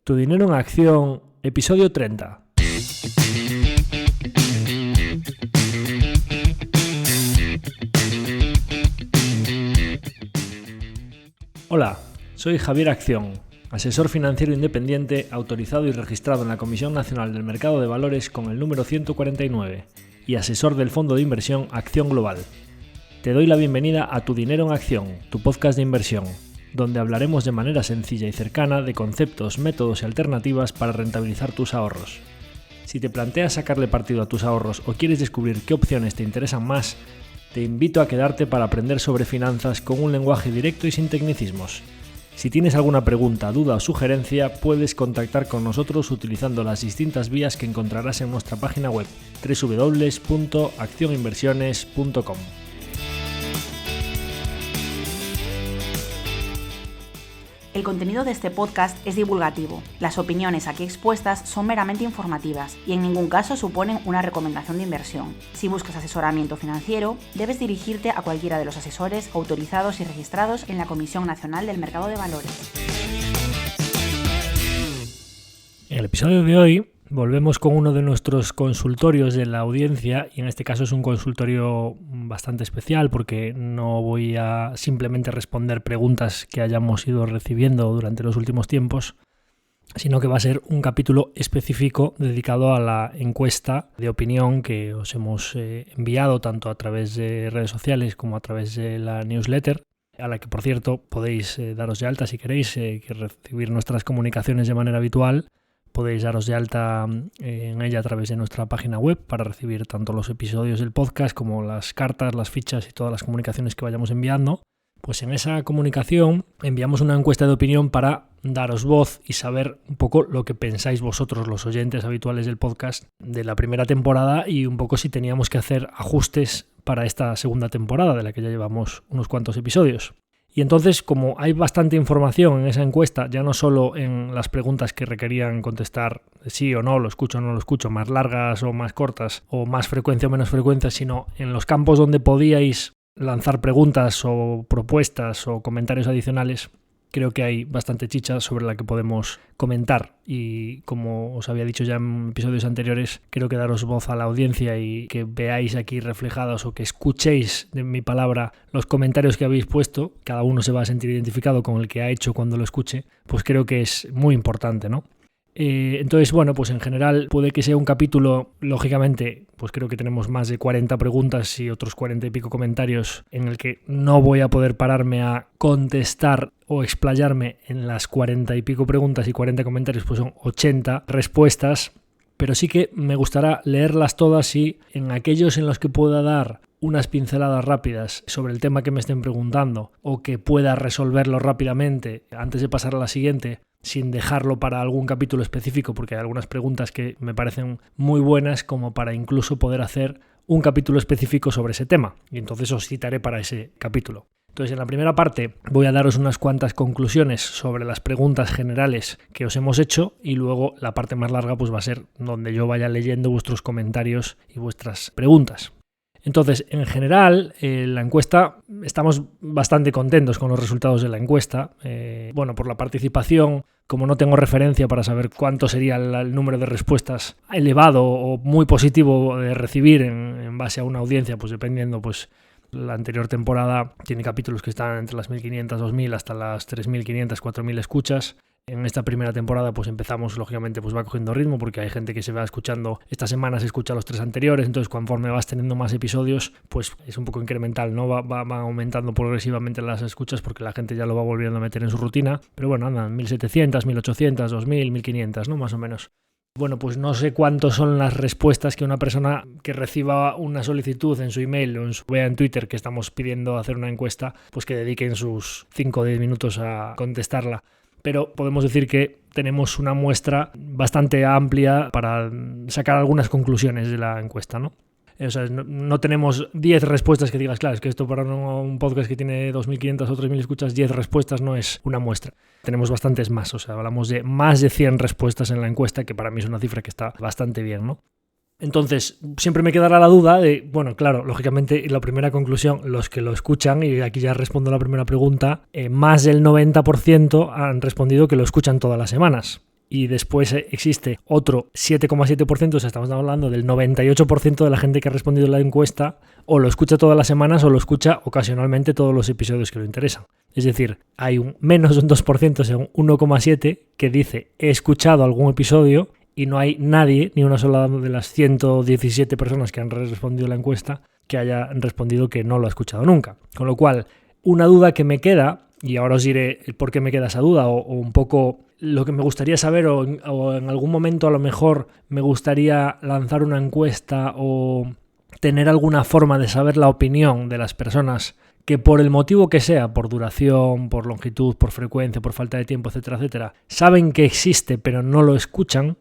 Tu dinero en acción, episodio 30. Hola, soy Javier Acción, asesor financiero independiente autorizado y registrado en la Comisión Nacional del Mercado de Valores con el número 149 y asesor del fondo de inversión Acción Global. Te doy la bienvenida a Tu dinero en acción, tu podcast de inversión, donde hablaremos de manera sencilla y cercana de conceptos, métodos y alternativas para rentabilizar tus ahorros. Si te planteas sacarle partido a tus ahorros o quieres descubrir qué opciones te interesan más, te invito a quedarte para aprender sobre finanzas con un lenguaje directo y sin tecnicismos. Si tienes alguna pregunta, duda o sugerencia, puedes contactar con nosotros utilizando las distintas vías que encontrarás en nuestra página web www.accioninversiones.com. El contenido de este podcast es divulgativo. Las opiniones aquí expuestas son meramente informativas y en ningún caso suponen una recomendación de inversión. Si buscas asesoramiento financiero, debes dirigirte a cualquiera de los asesores autorizados y registrados en la Comisión Nacional del Mercado de Valores. En el episodio de hoy volvemos con uno de nuestros consultorios de la audiencia y en este caso es un consultorio bastante especial porque no voy a simplemente responder preguntas que hayamos ido recibiendo durante los últimos tiempos, sino que va a ser un capítulo específico dedicado a la encuesta de opinión que os hemos enviado tanto a través de redes sociales como a través de la newsletter, a la que por cierto podéis daros de alta si queréis recibir nuestras comunicaciones de manera habitual. Podéis daros de alta en ella a través de nuestra página web para recibir tanto los episodios del podcast como las cartas, las fichas y todas las comunicaciones que vayamos enviando. Pues en esa comunicación enviamos una encuesta de opinión para daros voz y saber un poco lo que pensáis vosotros, los oyentes habituales del podcast, de la primera temporada y un poco si teníamos que hacer ajustes para esta segunda temporada, de la que ya llevamos unos cuantos episodios. Y entonces, como hay bastante información en esa encuesta, ya no solo en las preguntas que requerían contestar sí o no, lo escucho o no lo escucho, más largas o más cortas, o más frecuencia o menos frecuencia, sino en los campos donde podíais lanzar preguntas o propuestas o comentarios adicionales, creo que hay bastante chicha sobre la que podemos comentar y como os había dicho ya en episodios anteriores, creo que daros voz a la audiencia y que veáis aquí reflejados o que escuchéis de mi palabra los comentarios que habéis puesto, cada uno se va a sentir identificado con el que ha hecho cuando lo escuche, pues creo que es muy importante, ¿no? Entonces, bueno, pues en general puede que sea un capítulo, lógicamente, pues creo que tenemos más de 40 preguntas y otros 40 y pico comentarios en el que no voy a poder pararme a contestar o explayarme en las 40 y pico preguntas y 40 comentarios, pues son 80 respuestas, pero sí que me gustará leerlas todas y en aquellos en los que pueda dar unas pinceladas rápidas sobre el tema que me estén preguntando o que pueda resolverlo rápidamente antes de pasar a la siguiente, sin dejarlo para algún capítulo específico, porque hay algunas preguntas que me parecen muy buenas como para incluso poder hacer un capítulo específico sobre ese tema. Y entonces os citaré para ese capítulo. Entonces, en la primera parte voy a daros unas cuantas conclusiones sobre las preguntas generales que os hemos hecho y luego la parte más larga pues va a ser donde yo vaya leyendo vuestros comentarios y vuestras preguntas. Entonces, en general, la encuesta, estamos bastante contentos con los resultados de la encuesta. Por la participación, como no tengo referencia para saber cuánto sería el número de respuestas elevado o muy positivo de recibir en base a una audiencia, pues dependiendo, pues la anterior temporada tiene capítulos que están entre las 1.500, 2.000 hasta las 3.500, 4.000 escuchas. En esta primera temporada pues empezamos, lógicamente pues va cogiendo ritmo porque hay gente que se va escuchando, esta semana se escucha los 3 anteriores, entonces conforme vas teniendo más episodios pues es un poco incremental, ¿no? Va aumentando progresivamente las escuchas porque la gente ya lo va volviendo a meter en su rutina, pero bueno, andan 1.700, 1.800, 2.000, 1.500, ¿no? Más o menos. Bueno, pues no sé cuántos son las respuestas que una persona que reciba una solicitud en su email o vea en Twitter que estamos pidiendo hacer una encuesta, pues que dediquen sus 5 o 10 minutos a contestarla. Pero podemos decir que tenemos una muestra bastante amplia para sacar algunas conclusiones de la encuesta, ¿no? O sea, no tenemos 10 respuestas que digas, claro, es que esto para un podcast que tiene 2.500 o 3.000 escuchas, 10 respuestas no es una muestra. Tenemos bastantes más, o sea, hablamos de más de 100 respuestas en la encuesta, que para mí es una cifra que está bastante bien, ¿no? Entonces, siempre me quedará la duda de, bueno, claro, lógicamente la primera conclusión, los que lo escuchan, y aquí ya respondo a la primera pregunta, más del 90% han respondido que lo escuchan todas las semanas. y después existe otro 7,7%, o sea, estamos hablando del 98% de la gente que ha respondido a la encuesta o lo escucha todas las semanas o lo escucha ocasionalmente todos los episodios que lo interesan. Es decir, hay un menos de un 2%, o sea, un 1,7% que dice he escuchado algún episodio y no hay nadie, ni una sola de las 117 personas que han respondido a la encuesta que haya respondido que no lo ha escuchado nunca. Con lo cual, una duda que me queda, y ahora os diré por qué me queda esa duda o un poco lo que me gustaría saber o en algún momento a lo mejor me gustaría lanzar una encuesta o tener alguna forma de saber la opinión de las personas que por el motivo que sea, por duración, por longitud, por frecuencia, por falta de tiempo, etcétera, etcétera, saben que existe pero no lo escuchan,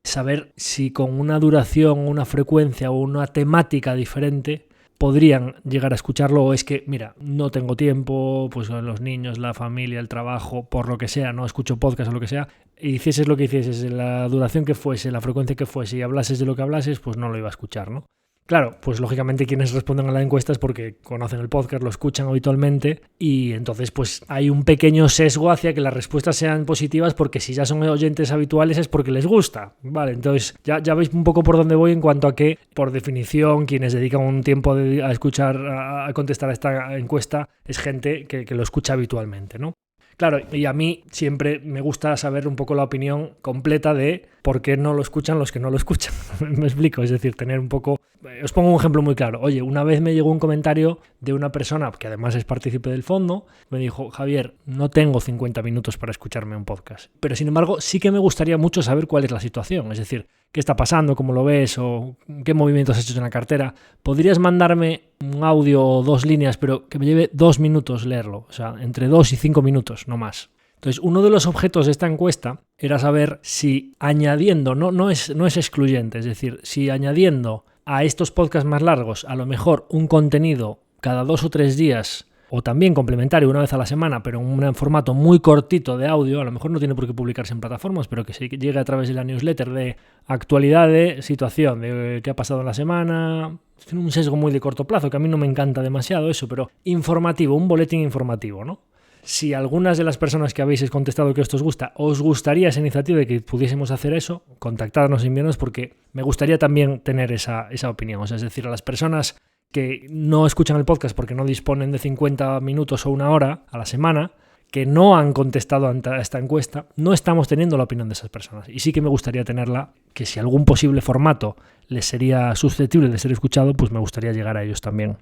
saber si con una duración, una frecuencia o una temática diferente podrían llegar a escucharlo o es que, mira, no tengo tiempo, pues los niños, la familia, el trabajo, por lo que sea, no escucho podcast o lo que sea, y hicieses lo que hicieses, la duración que fuese, la frecuencia que fuese y hablases de lo que hablases, pues no lo iba a escuchar, ¿no? Claro, pues lógicamente quienes responden a la encuesta es porque conocen el podcast, lo escuchan habitualmente y entonces pues hay un pequeño sesgo hacia que las respuestas sean positivas porque si ya son oyentes habituales es porque les gusta. Vale, entonces ya veis un poco por dónde voy en cuanto a que por definición quienes dedican un tiempo a escuchar, a contestar a esta encuesta es gente que lo escucha habitualmente, ¿no? Claro, y a mí siempre me gusta saber un poco la opinión completa de por qué no lo escuchan los que no lo escuchan. Me explico, es decir, tener un poco... Os pongo un ejemplo muy claro. Oye, una vez me llegó un comentario de una persona que además es partícipe del fondo, me dijo, Javier, no tengo 50 minutos para escucharme un podcast, pero sin embargo sí que me gustaría mucho saber cuál es la situación, es decir, qué está pasando, cómo lo ves o qué movimientos has hecho en la cartera. ¿Podrías mandarme un audio o 2 líneas, pero que me lleve 2 minutos leerlo? O sea, entre 2 y 5 minutos, no más. Entonces, uno de los objetos de esta encuesta era saber si añadiendo, no es excluyente, es decir, si añadiendo a estos podcasts más largos, a lo mejor un contenido cada 2 o 3 días, o también complementario una vez a la semana, pero en un formato muy cortito de audio, a lo mejor no tiene por qué publicarse en plataformas, pero que se llegue a través de la newsletter de actualidad de situación, de qué ha pasado en la semana. Tiene un sesgo muy de corto plazo, que a mí no me encanta demasiado eso, pero informativo, un boletín informativo, ¿no? Si algunas de las personas que habéis contestado que esto os gusta, os gustaría esa iniciativa de que pudiésemos hacer eso, contactadnos y enviarnos porque me gustaría también tener esa opinión. O sea, es decir, a las personas que no escuchan el podcast porque no disponen de 50 minutos o 1 hora a la semana, que no han contestado ante esta encuesta, no estamos teniendo la opinión de esas personas. Y sí que me gustaría tenerla, que si algún posible formato les sería susceptible de ser escuchado, pues me gustaría llegar a ellos también.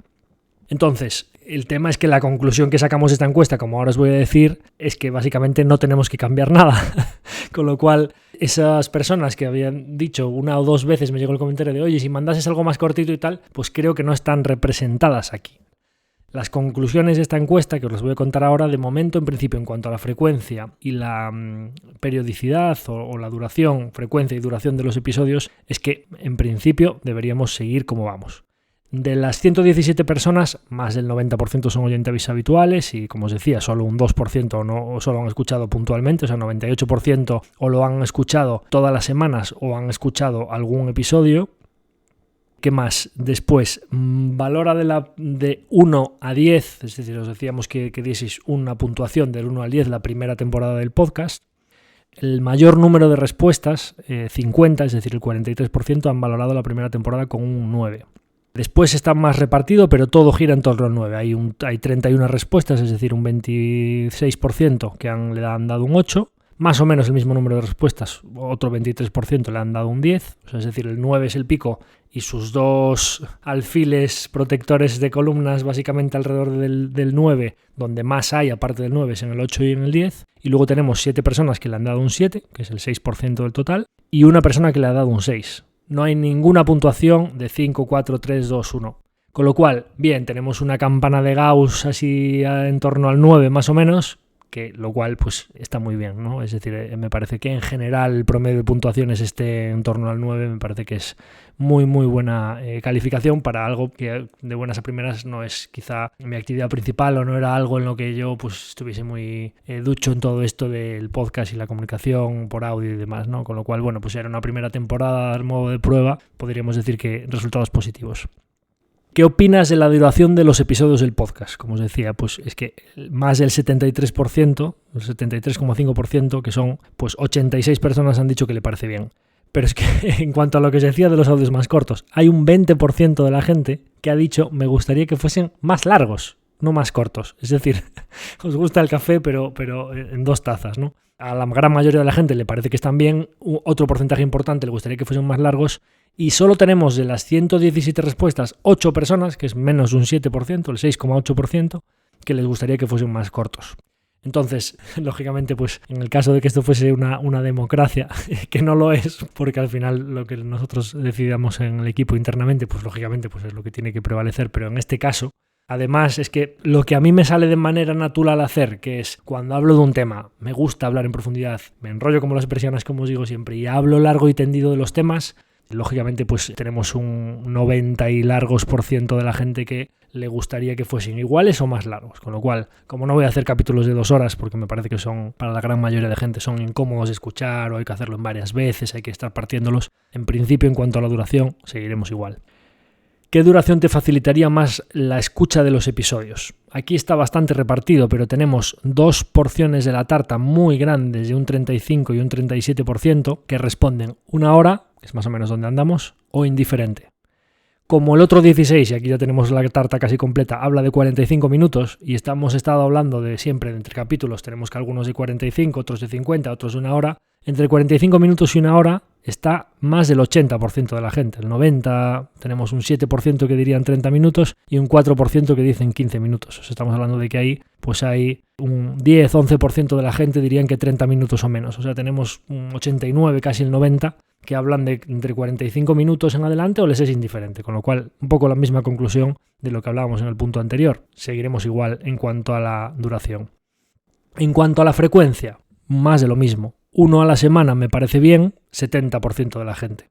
Entonces, el tema es que la conclusión que sacamos de esta encuesta, como ahora os voy a decir, es que básicamente no tenemos que cambiar nada. Con lo cual, esas personas que habían dicho 1 o 2 veces, me llegó el comentario de oye, si mandases algo más cortito y tal, pues creo que no están representadas aquí. Las conclusiones de esta encuesta, que os las voy a contar ahora, de momento, en principio, en cuanto a la frecuencia y la periodicidad o la duración, frecuencia y duración de los episodios, es que, en principio, deberíamos seguir como vamos. De las 117 personas, más del 90% son oyentes habituales y, como os decía, solo un 2% no solo han escuchado puntualmente, o sea, 98% o lo han escuchado todas las semanas o han escuchado algún episodio. ¿Qué más? Después, valora de 1 a 10, es decir, os decíamos que dieseis una puntuación del 1 al 10 la primera temporada del podcast. El mayor número de respuestas, 50, es decir, el 43%, han valorado la primera temporada con un 9. Después está más repartido, pero todo gira en torno al 9. Hay 31 respuestas, es decir, un 26% que le han dado un 8. Más o menos el mismo número de respuestas, otro 23% le han dado un 10. O sea, es decir, el 9 es el pico y sus 2 alfiles protectores de columnas básicamente alrededor del 9, donde más hay aparte del 9 es en el 8 y en el 10. Y luego tenemos 7 personas que le han dado un 7, que es el 6% del total, y una persona que le ha dado un 6. No hay ninguna puntuación de 5, 4, 3, 2, 1. Con lo cual, bien, tenemos una campana de Gauss así en torno al 9 más o menos, lo cual pues está muy bien, ¿no? Es decir, me parece que en general el promedio de puntuaciones esté en torno al 9, me parece que es muy muy buena calificación para algo que de buenas a primeras no es quizá mi actividad principal o no era algo en lo que yo pues estuviese muy ducho en todo esto del podcast y la comunicación por audio y demás, ¿no? Con lo cual, bueno, pues era una primera temporada al modo de prueba, podríamos decir que resultados positivos. ¿Qué opinas de la duración de los episodios del podcast? Como os decía, pues es que más del 73%, el 73,5%, que son pues 86 personas han dicho que le parece bien. Pero es que en cuanto a lo que se decía de los audios más cortos, hay un 20% de la gente que ha dicho me gustaría que fuesen más largos, no más cortos. Es decir, os gusta el café pero en 2 tazas, ¿no? A la gran mayoría de la gente le parece que están bien, otro porcentaje importante le gustaría que fuesen más largos y solo tenemos de las 117 respuestas 8 personas, que es menos de un 7%, el 6,8%, que les gustaría que fuesen más cortos. Entonces, lógicamente, pues en el caso de que esto fuese una democracia, que no lo es, porque al final lo que nosotros decidamos en el equipo internamente, pues lógicamente pues es lo que tiene que prevalecer, pero en este caso, además es que lo que a mí me sale de manera natural hacer, que es cuando hablo de un tema, me gusta hablar en profundidad, me enrollo como las persianas, como os digo siempre, y hablo largo y tendido de los temas, lógicamente pues tenemos un 90 y largos % de la gente que le gustaría que fuesen iguales o más largos, con lo cual, como no voy a hacer capítulos de 2 horas, porque me parece que son, para la gran mayoría de gente, son incómodos de escuchar o hay que hacerlo en varias veces, hay que estar partiéndolos, en principio en cuanto a la duración, seguiremos igual. ¿Qué duración te facilitaría más la escucha de los episodios? Aquí está bastante repartido, pero tenemos 2 porciones de la tarta muy grandes, de un 35 y un 37%, que responden 1 hora, que es más o menos donde andamos, o indiferente. Como el otro 16, y aquí ya tenemos la tarta casi completa, habla de 45 minutos y hemos estado hablando de siempre de entre capítulos, tenemos que algunos de 45, otros de 50, otros de 1 hora, entre 45 minutos y 1 hora está más del 80% de la gente, el 90%, tenemos un 7% que dirían 30 minutos y un 4% que dicen 15 minutos. O sea, estamos hablando de que ahí pues hay un 10-11% de la gente dirían que 30 minutos o menos. O sea, tenemos un 89, casi el 90%, que hablan de entre 45 minutos en adelante o les es indiferente, con lo cual un poco la misma conclusión de lo que hablábamos en el punto anterior. Seguiremos igual en cuanto a la duración. En cuanto a la frecuencia, más de lo mismo. 1 a la semana me parece bien, 70% de la gente.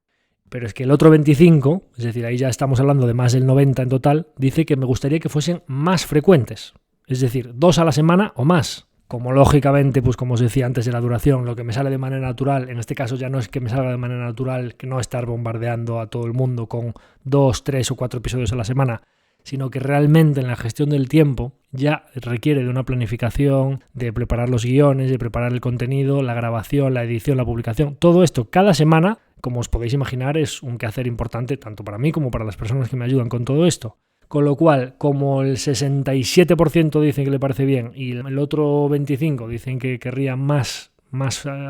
Pero es que el otro 25, es decir, ahí ya estamos hablando de más del 90 en total, dice que me gustaría que fuesen más frecuentes. Es decir, 2 a la semana o más. Como lógicamente, pues como os decía antes de la duración, lo que me sale de manera natural, en este caso ya no es que me salga de manera natural, que no estar bombardeando a todo el mundo con 2, 3 o 4 episodios a la semana, sino que realmente en la gestión del tiempo ya requiere de una planificación, de preparar los guiones, de preparar el contenido, la grabación, la edición, la publicación. Todo esto cada semana, como os podéis imaginar, es un quehacer importante tanto para mí como para las personas que me ayudan con todo esto. Con lo cual, como el 67% dicen que le parece bien y el otro 25% dicen que querrían más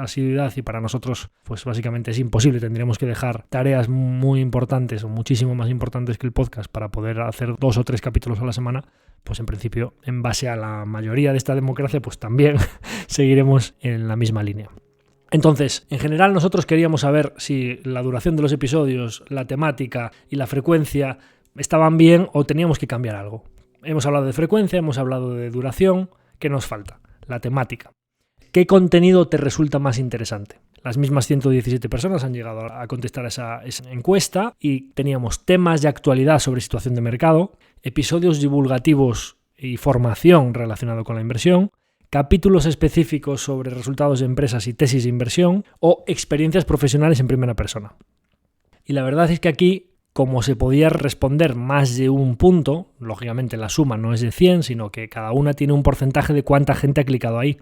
asiduidad y para nosotros pues básicamente es imposible, tendríamos que dejar tareas muy importantes o muchísimo más importantes que el podcast para poder hacer 2 o 3 capítulos a la semana, pues en principio en base a la mayoría de esta democracia pues también seguiremos en la misma línea. Entonces, en general nosotros queríamos saber si la duración de los episodios, la temática y la frecuencia estaban bien o teníamos que cambiar algo. Hemos hablado de frecuencia, hemos hablado de duración. ¿Qué nos falta? La temática. ¿Qué contenido te resulta más interesante? Las mismas 117 personas han llegado a contestar esa encuesta y teníamos temas de actualidad sobre situación de mercado, episodios divulgativos y formación relacionado con la inversión, capítulos específicos sobre resultados de empresas y tesis de inversión o experiencias profesionales en primera persona. Y la verdad es que aquí, como se podía responder más de un punto, lógicamente la suma no es de 100, sino que cada una tiene un porcentaje de cuánta gente ha clicado ahí.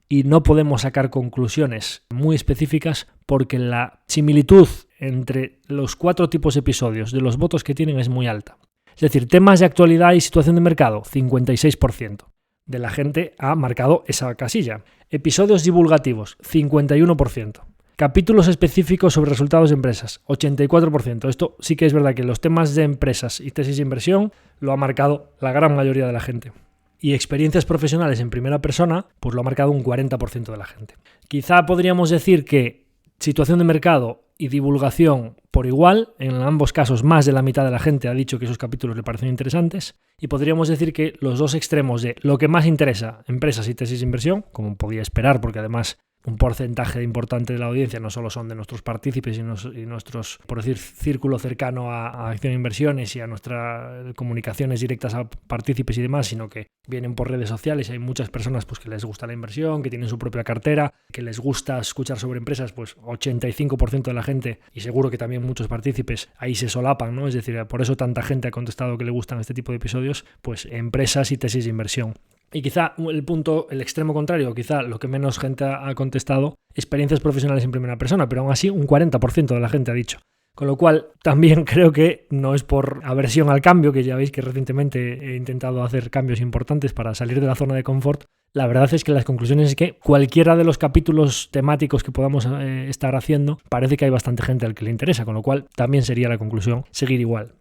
Y no podemos sacar conclusiones muy específicas porque la similitud entre los 4 tipos de episodios de los votos que tienen es muy alta. Es decir, temas de actualidad y situación de mercado, 56% de la gente ha marcado esa casilla. Episodios divulgativos, 51%. Capítulos específicos sobre resultados de empresas, 84%. Esto sí que es verdad que los temas de empresas y tesis de inversión lo ha marcado la gran mayoría de la gente. Y experiencias profesionales en primera persona, pues lo ha marcado un 40% de la gente. Quizá podríamos decir que situación de mercado y divulgación por igual, en ambos casos más de la mitad de la gente ha dicho que esos capítulos le parecen interesantes, y podríamos decir que los dos extremos de lo que más interesa, empresas y tesis de inversión, como podía esperar, porque además un porcentaje importante de la audiencia no solo son de nuestros partícipes y nuestros, por decir, círculo cercano a Acción e Inversiones y a nuestras comunicaciones directas a partícipes y demás, sino que vienen por redes sociales. Hay muchas personas pues, que les gusta la inversión, que tienen su propia cartera, que les gusta escuchar sobre empresas, pues 85% de la gente, y seguro que también muchos partícipes, ahí se solapan, ¿no? Es decir, por eso tanta gente ha contestado que le gustan este tipo de episodios, pues empresas y tesis de inversión. Y quizá el extremo contrario, quizá lo que menos gente ha contestado, experiencias profesionales en primera persona, pero aún así un 40% de la gente ha dicho. Con lo cual también creo que no es por aversión al cambio, que ya veis que recientemente he intentado hacer cambios importantes para salir de la zona de confort. La verdad es que las conclusiones es que cualquiera de los capítulos temáticos que podamos estar haciendo, parece que hay bastante gente al que le interesa, con lo cual también sería la conclusión seguir igual.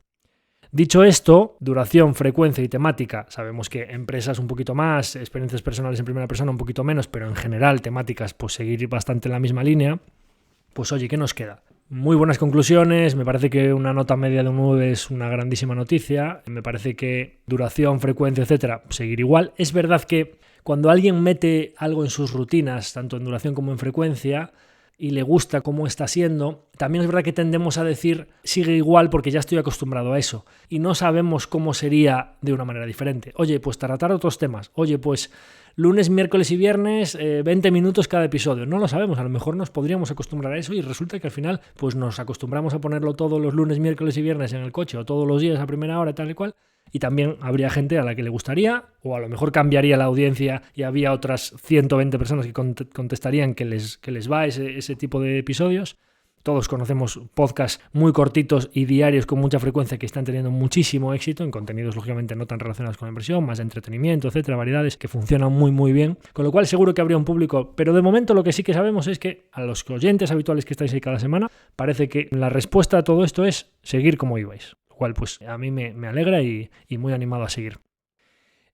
Dicho esto, duración, frecuencia y temática, sabemos que empresas un poquito más, experiencias personales en primera persona un poquito menos, pero en general temáticas pues seguir bastante en la misma línea. Pues oye, ¿qué nos queda? Muy buenas conclusiones, me parece que una nota media de un 9 es una grandísima noticia, me parece que duración, frecuencia, etcétera, seguir igual. Es verdad que cuando alguien mete algo en sus rutinas, tanto en duración como en frecuencia, y le gusta cómo está siendo, también es verdad que tendemos a decir sigue igual porque ya estoy acostumbrado a eso y no sabemos cómo sería de una manera diferente. Oye, pues tratar otros temas. Oye, pues lunes, miércoles y viernes, 20 minutos cada episodio. No lo sabemos, a lo mejor nos podríamos acostumbrar a eso y resulta que al final pues nos acostumbramos a ponerlo todos los lunes, miércoles y viernes en el coche o todos los días a primera hora tal y cual. Y también habría gente a la que le gustaría, o a lo mejor cambiaría la audiencia y había otras 120 personas que contestarían que les va ese tipo de episodios. Todos conocemos podcasts muy cortitos y diarios con mucha frecuencia que están teniendo muchísimo éxito en contenidos lógicamente no tan relacionados con la inversión, más de entretenimiento, etcétera, variedades que funcionan muy muy bien, con lo cual seguro que habría un público, pero de momento lo que sí que sabemos es que a los oyentes habituales que estáis ahí cada semana, parece que la respuesta a todo esto es seguir como ibais, lo cual pues a mí me alegra y muy animado a seguir.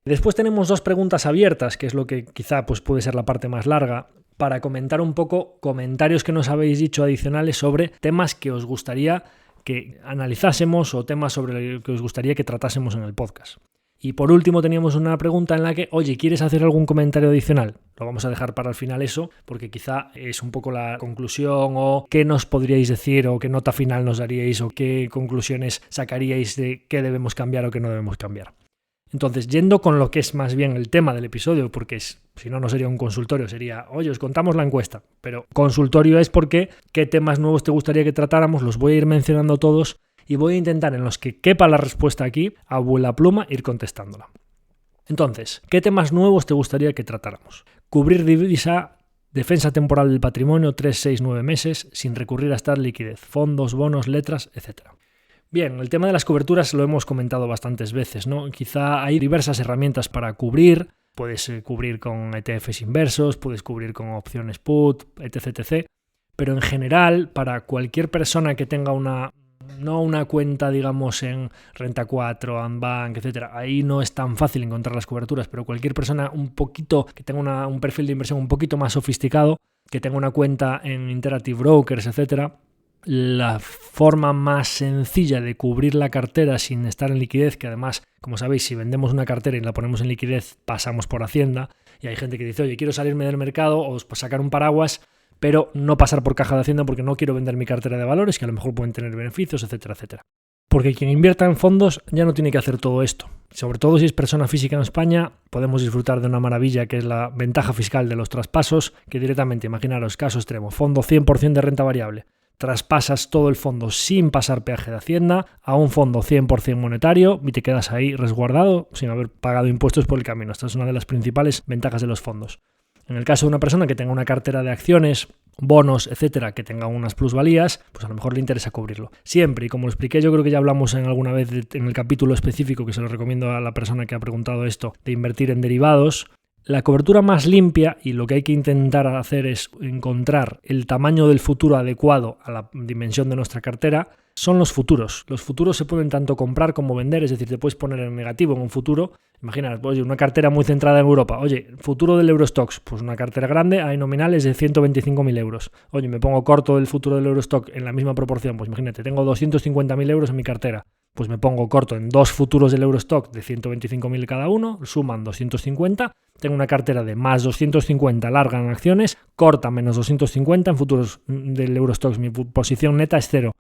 Después tenemos 2 preguntas abiertas, que es lo que quizá pues, puede ser la parte más larga, para comentar un poco comentarios que nos habéis dicho adicionales sobre temas que os gustaría que analizásemos o temas sobre los que os gustaría que tratásemos en el podcast. Y por último teníamos una pregunta en la que, oye, ¿quieres hacer algún comentario adicional? Lo vamos a dejar para el final eso, porque quizá es un poco la conclusión o qué nos podríais decir o qué nota final nos daríais o qué conclusiones sacaríais de qué debemos cambiar o qué no debemos cambiar. Entonces, yendo con lo que es más bien el tema del episodio, porque si no sería un consultorio, sería, oye, os contamos la encuesta, pero consultorio es porque qué temas nuevos te gustaría que tratáramos, los voy a ir mencionando todos y voy a intentar en los que quepa la respuesta aquí, a vuela pluma, ir contestándola. Entonces, ¿qué temas nuevos te gustaría que tratáramos? Cubrir divisa, defensa temporal del patrimonio, 3, 6, 9 meses, sin recurrir a estar liquidez, fondos, bonos, letras, etcétera. Bien, el tema de las coberturas lo hemos comentado bastantes veces, ¿no? Quizá hay diversas herramientas para cubrir, puedes cubrir con ETFs inversos, puedes cubrir con opciones put, etc. Pero en general, para cualquier persona que tenga no una cuenta, digamos, en Renta 4, Andbank, etc., ahí no es tan fácil encontrar las coberturas, pero cualquier persona un poquito que tenga un perfil de inversión un poquito más sofisticado, que tenga una cuenta en Interactive Brokers, etc., la forma más sencilla de cubrir la cartera sin estar en liquidez, que además, como sabéis, si vendemos una cartera y la ponemos en liquidez, pasamos por Hacienda, y hay gente que dice, oye, quiero salirme del mercado o sacar un paraguas, pero no pasar por caja de Hacienda porque no quiero vender mi cartera de valores, que a lo mejor pueden tener beneficios, etcétera, etcétera. Porque quien invierta en fondos ya no tiene que hacer todo esto. Sobre todo si es persona física en España, podemos disfrutar de una maravilla que es la ventaja fiscal de los traspasos, que directamente, imaginaros, caso extremo, fondo 100% de renta variable, traspasas todo el fondo sin pasar peaje de Hacienda a un fondo 100% monetario y te quedas ahí resguardado sin haber pagado impuestos por el camino. Esta es una de las principales ventajas de los fondos. En el caso de una persona que tenga una cartera de acciones, bonos, etcétera, que tenga unas plusvalías, pues a lo mejor le interesa cubrirlo. Siempre, y como lo expliqué, yo creo que ya hablamos en alguna vez en el capítulo específico que se lo recomiendo a la persona que ha preguntado esto, de invertir en derivados. La cobertura más limpia y lo que hay que intentar hacer es encontrar el tamaño del futuro adecuado a la dimensión de nuestra cartera son los futuros. Los futuros se pueden tanto comprar como vender, es decir, te puedes poner en negativo en un futuro. Imagina, oye, una cartera muy centrada en Europa. Oye, futuro del Eurostoxx, pues una cartera grande, hay nominales de 125.000 euros. Oye, me pongo corto del futuro del Eurostoxx en la misma proporción. Pues imagínate, tengo 250.000 euros en mi cartera. pues me pongo corto en 2 futuros del Eurostock de 125.000 cada uno, suman 250, tengo una cartera de más 250 larga en acciones, corta menos 250 en futuros del Eurostock, mi posición neta es 0.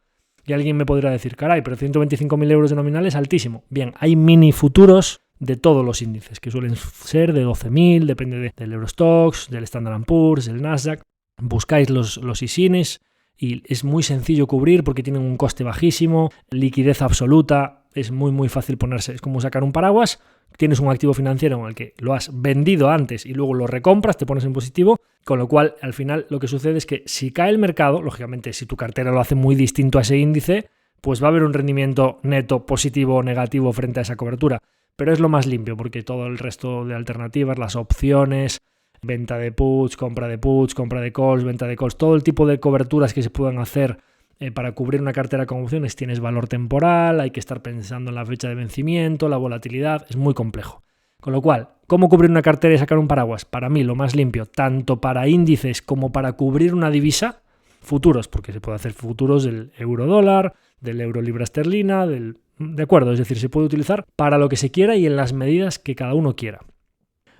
Y alguien me podrá decir, caray, pero 125.000 euros de nominal es altísimo. Bien, hay mini futuros de todos los índices, que suelen ser de 12.000, depende del Eurostoxx, del Standard & Poor's, del Nasdaq. Buscáis los ISINs y es muy sencillo cubrir porque tienen un coste bajísimo, liquidez absoluta, es muy fácil ponerse, es como sacar un paraguas, tienes un activo financiero en el que lo has vendido antes y luego lo recompras, te pones en positivo, con lo cual al final lo que sucede es que si cae el mercado, lógicamente si tu cartera lo hace muy distinto a ese índice, pues va a haber un rendimiento neto positivo o negativo frente a esa cobertura, pero es lo más limpio porque todo el resto de alternativas, las opciones, venta de puts, compra de calls, venta de calls, todo el tipo de coberturas que se puedan hacer para cubrir una cartera con opciones, tienes valor temporal, hay que estar pensando en la fecha de vencimiento, la volatilidad, es muy complejo. Con lo cual, ¿cómo cubrir una cartera y sacar un paraguas? Para mí lo más limpio, tanto para índices como para cubrir una divisa, futuros, porque se puede hacer futuros del euro-dólar, del euro-libra esterlina, de acuerdo, es decir, se puede utilizar para lo que se quiera y en las medidas que cada uno quiera.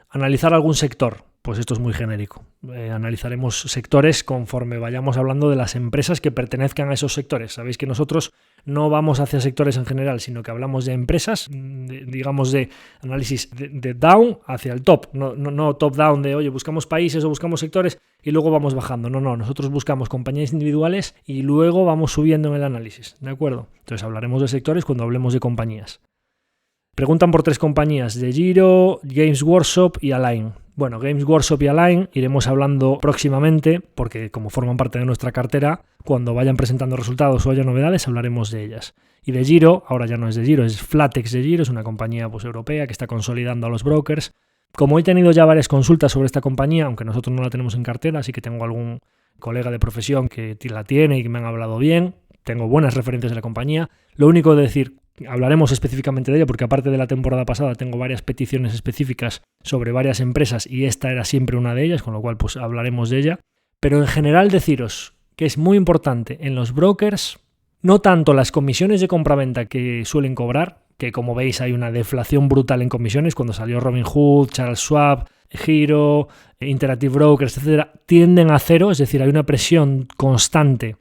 Analizar algún sector. Pues esto es muy genérico. Analizaremos sectores conforme vayamos hablando de las empresas que pertenezcan a esos sectores. Sabéis que nosotros no vamos hacia sectores en general, sino que hablamos de empresas, digamos de análisis de down hacia el top. No top-down de, oye, buscamos países o buscamos sectores y luego vamos bajando. No, nosotros buscamos compañías individuales y luego vamos subiendo en el análisis. ¿De acuerdo? Entonces hablaremos de sectores cuando hablemos de compañías. Preguntan por 3 compañías, DEGIRO, Games Workshop y Align. Bueno, Games Workshop y Align iremos hablando próximamente porque como forman parte de nuestra cartera, cuando vayan presentando resultados o haya novedades hablaremos de ellas. Y DEGIRO, ahora ya no es DEGIRO, es Flatex DEGIRO, es una compañía europea que está consolidando a los brokers. Como he tenido ya varias consultas sobre esta compañía, aunque nosotros no la tenemos en cartera, así que tengo algún colega de profesión que la tiene y que me han hablado bien, tengo buenas referencias de la compañía. Lo único de decir, hablaremos específicamente de ella porque aparte de la temporada pasada tengo varias peticiones específicas sobre varias empresas y esta era siempre una de ellas, con lo cual pues hablaremos de ella. Pero en general deciros que es muy importante en los brokers, no tanto las comisiones de compraventa que suelen cobrar, que como veis hay una deflación brutal en comisiones, cuando salió Robinhood, Charles Schwab, Giro, Interactive Brokers, etcétera, tienden a cero, es decir, hay una presión constante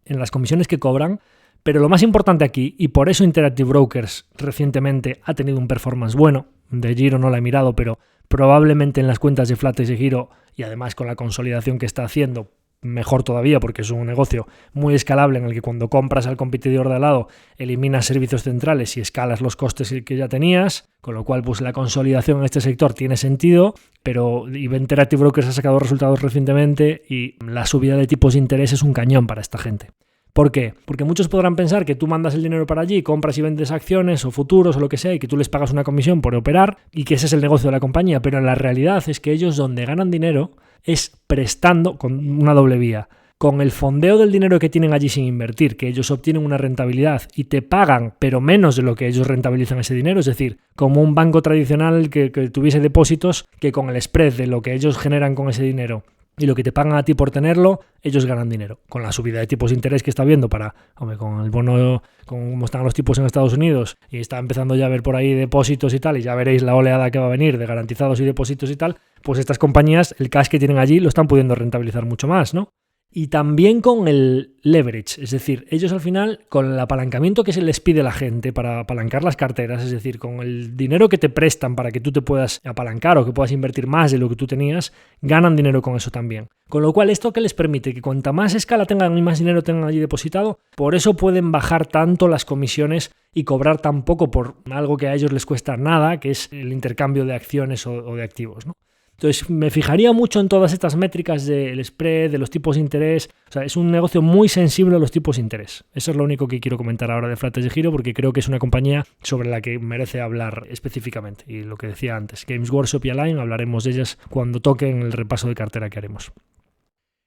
en las comisiones que cobran. Pero lo más importante aquí, y por eso Interactive Brokers recientemente ha tenido un performance bueno, DEGIRO no la he mirado, pero probablemente en las cuentas de Flatex y Giro, y además con la consolidación que está haciendo, mejor todavía porque es un negocio muy escalable en el que cuando compras al competidor de al lado eliminas servicios centrales y escalas los costes que ya tenías, con lo cual pues la consolidación en este sector tiene sentido, pero Interactive Brokers ha sacado resultados recientemente y la subida de tipos de interés es un cañón para esta gente. ¿Por qué? Porque muchos podrán pensar que tú mandas el dinero para allí, compras y vendes acciones o futuros o lo que sea y que tú les pagas una comisión por operar y que ese es el negocio de la compañía, pero la realidad es que ellos donde ganan dinero es prestando con una doble vía, con el fondeo del dinero que tienen allí sin invertir, que ellos obtienen una rentabilidad y te pagan pero menos de lo que ellos rentabilizan ese dinero, es decir, como un banco tradicional que tuviese depósitos que con el spread de lo que ellos generan con ese dinero y lo que te pagan a ti por tenerlo, ellos ganan dinero. Con la subida de tipos de interés que está habiendo con el bono, con cómo están los tipos en Estados Unidos y está empezando ya a ver por ahí depósitos y tal, y ya veréis la oleada que va a venir de garantizados y depósitos y tal, pues estas compañías, el cash que tienen allí lo están pudiendo rentabilizar mucho más, ¿no? Y también con el leverage, es decir, ellos al final, con el apalancamiento que se les pide a la gente para apalancar las carteras, es decir, con el dinero que te prestan para que tú te puedas apalancar o que puedas invertir más de lo que tú tenías, ganan dinero con eso también. Con lo cual, ¿esto qué les permite? Que cuanta más escala tengan y más dinero tengan allí depositado, por eso pueden bajar tanto las comisiones y cobrar tan poco por algo que a ellos les cuesta nada, que es el intercambio de acciones o de activos, ¿no? Entonces me fijaría mucho en todas estas métricas del spread, de los tipos de interés. O sea, es un negocio muy sensible a los tipos de interés. Eso es lo único que quiero comentar ahora de Flatex de Giro porque creo que es una compañía sobre la que merece hablar específicamente. Y lo que decía antes, Games Workshop y Align, hablaremos de ellas cuando toquen el repaso de cartera que haremos.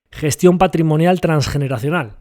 Gestión patrimonial transgeneracional.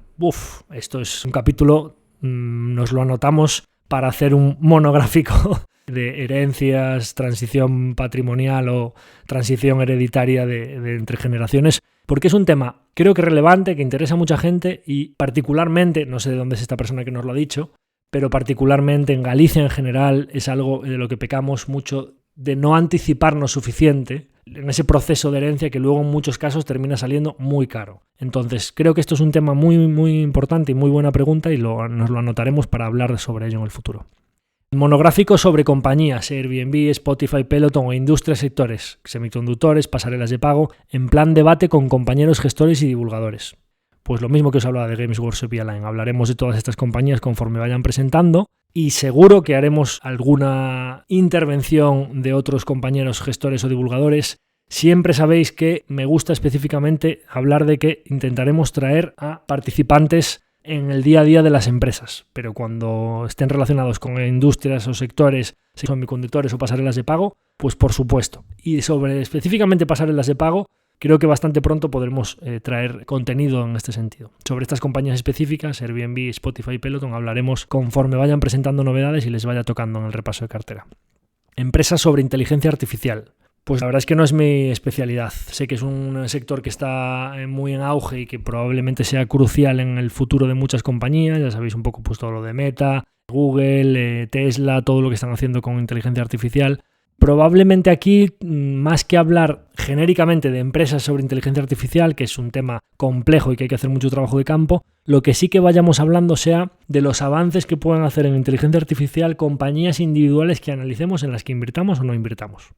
Esto es un capítulo, nos lo anotamos para hacer un monográfico de herencias, transición patrimonial o transición hereditaria de entre generaciones, porque es un tema creo que relevante, que interesa a mucha gente y particularmente, no sé de dónde es esta persona que nos lo ha dicho, pero particularmente en Galicia en general es algo de lo que pecamos mucho, de no anticiparnos suficiente en ese proceso de herencia que luego en muchos casos termina saliendo muy caro. Entonces creo que esto es un tema muy, muy importante y muy buena pregunta y nos lo anotaremos para hablar sobre ello en el futuro. Monográfico sobre compañías, Airbnb, Spotify, Peloton o industrias, sectores, semiconductores, pasarelas de pago, en plan debate con compañeros gestores y divulgadores. Pues lo mismo que os hablaba de Games Workshop y Align, hablaremos de todas estas compañías conforme vayan presentando y seguro que haremos alguna intervención de otros compañeros gestores o divulgadores. Siempre sabéis que me gusta específicamente hablar de que intentaremos traer a participantes en el día a día de las empresas, pero cuando estén relacionados con industrias o sectores, si son semiconductores o pasarelas de pago, pues por supuesto. Y sobre específicamente pasarelas de pago, creo que bastante pronto podremos traer contenido en este sentido. Sobre estas compañías específicas, Airbnb, Spotify y Peloton, hablaremos conforme vayan presentando novedades y les vaya tocando en el repaso de cartera. Empresas sobre inteligencia artificial. Pues la verdad es que no es mi especialidad. Sé que es un sector que está muy en auge y que probablemente sea crucial en el futuro de muchas compañías. Ya sabéis un poco pues todo lo de Meta, Google, Tesla, todo lo que están haciendo con inteligencia artificial. Probablemente aquí, más que hablar genéricamente de empresas sobre inteligencia artificial, que es un tema complejo y que hay que hacer mucho trabajo de campo, lo que sí que vayamos hablando sea de los avances que puedan hacer en inteligencia artificial compañías individuales que analicemos en las que invirtamos o no invirtamos.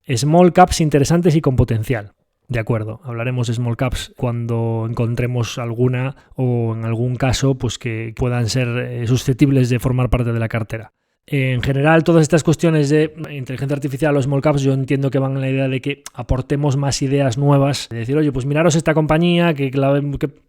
Small caps interesantes y con potencial. De acuerdo, hablaremos de small caps cuando encontremos alguna o en algún caso pues que puedan ser susceptibles de formar parte de la cartera. En general, todas estas cuestiones de inteligencia artificial o small caps yo entiendo que van en la idea de que aportemos más ideas nuevas, de decir, oye, pues miraros esta compañía que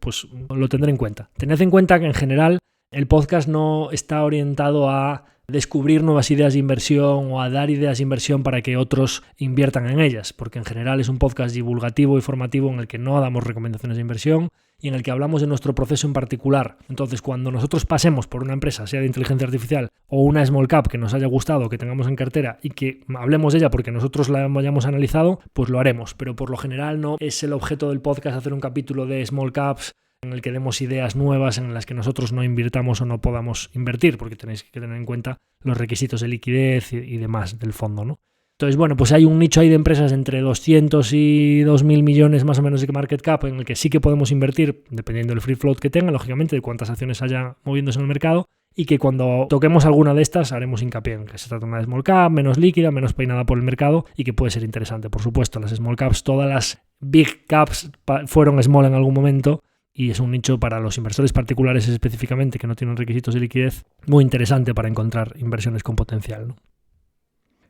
pues lo tendré en cuenta. Tened en cuenta que en general el podcast no está orientado a descubrir nuevas ideas de inversión o a dar ideas de inversión para que otros inviertan en ellas, porque en general es un podcast divulgativo y formativo en el que no damos recomendaciones de inversión y en el que hablamos de nuestro proceso en particular. Entonces, cuando nosotros pasemos por una empresa, sea de inteligencia artificial o una small cap que nos haya gustado, que tengamos en cartera y que hablemos de ella porque nosotros la hayamos analizado, pues lo haremos, pero por lo general no es el objeto del podcast hacer un capítulo de small caps en el que demos ideas nuevas en las que nosotros no invirtamos o no podamos invertir, porque tenéis que tener en cuenta los requisitos de liquidez y demás del fondo, ¿no? Entonces, bueno, pues hay un nicho ahí de empresas entre 200 y 2.000 millones más o menos de market cap en el que sí que podemos invertir, dependiendo del free float que tenga, lógicamente, de cuántas acciones haya moviéndose en el mercado, y que cuando toquemos alguna de estas haremos hincapié en que se trata de una small cap, menos líquida, menos peinada por el mercado y que puede ser interesante. Por supuesto, las small caps, todas las big caps fueron small en algún momento, y es un nicho para los inversores particulares específicamente que no tienen requisitos de liquidez muy interesante para encontrar inversiones con potencial, ¿no?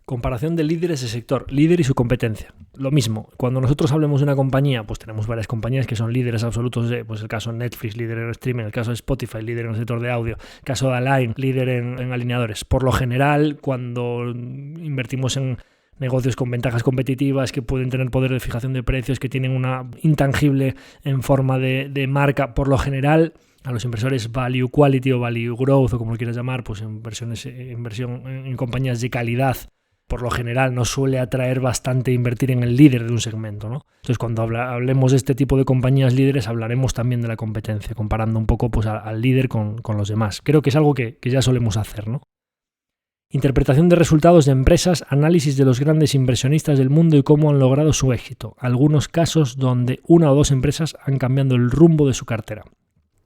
Comparación de líderes de sector, líder y su competencia. Lo mismo, cuando nosotros hablemos de una compañía, pues tenemos varias compañías que son líderes absolutos de, pues el caso de Netflix, líder en streaming, el caso de Spotify, líder en el sector de audio, el caso de Align, líder en alineadores. Por lo general, cuando invertimos en negocios con ventajas competitivas, que pueden tener poder de fijación de precios, que tienen una intangible en forma de marca, por lo general a los inversores value quality o value growth o como lo quieras llamar, pues inversión en compañías de calidad, por lo general nos suele atraer bastante invertir en el líder de un segmento, ¿no? Entonces cuando hablemos de este tipo de compañías líderes hablaremos también de la competencia, comparando un poco pues al líder con los demás. Creo que es algo que ya solemos hacer, ¿no? Interpretación de resultados de empresas, análisis de los grandes inversionistas del mundo y cómo han logrado su éxito. Algunos casos donde una o dos empresas han cambiado el rumbo de su cartera.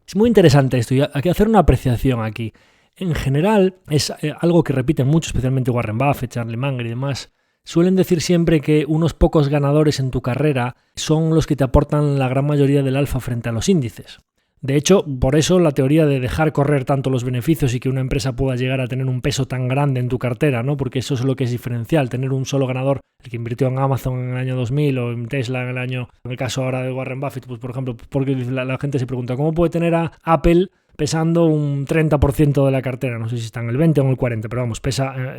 Es muy interesante esto y hay que hacer una apreciación aquí. En general es algo que repiten mucho, especialmente Warren Buffett, Charlie Munger y demás. Suelen decir siempre que unos pocos ganadores en tu carrera son los que te aportan la gran mayoría del alfa frente a los índices. De hecho, por eso la teoría de dejar correr tanto los beneficios y que una empresa pueda llegar a tener un peso tan grande en tu cartera, ¿no? Porque eso es lo que es diferencial, tener un solo ganador, el que invirtió en Amazon en el año 2000 o en Tesla en el caso ahora de Warren Buffett, pues por ejemplo, porque la gente se pregunta, ¿cómo puede tener a Apple pesando un 30% de la cartera? No sé si está en el 20 o en el 40, pero vamos,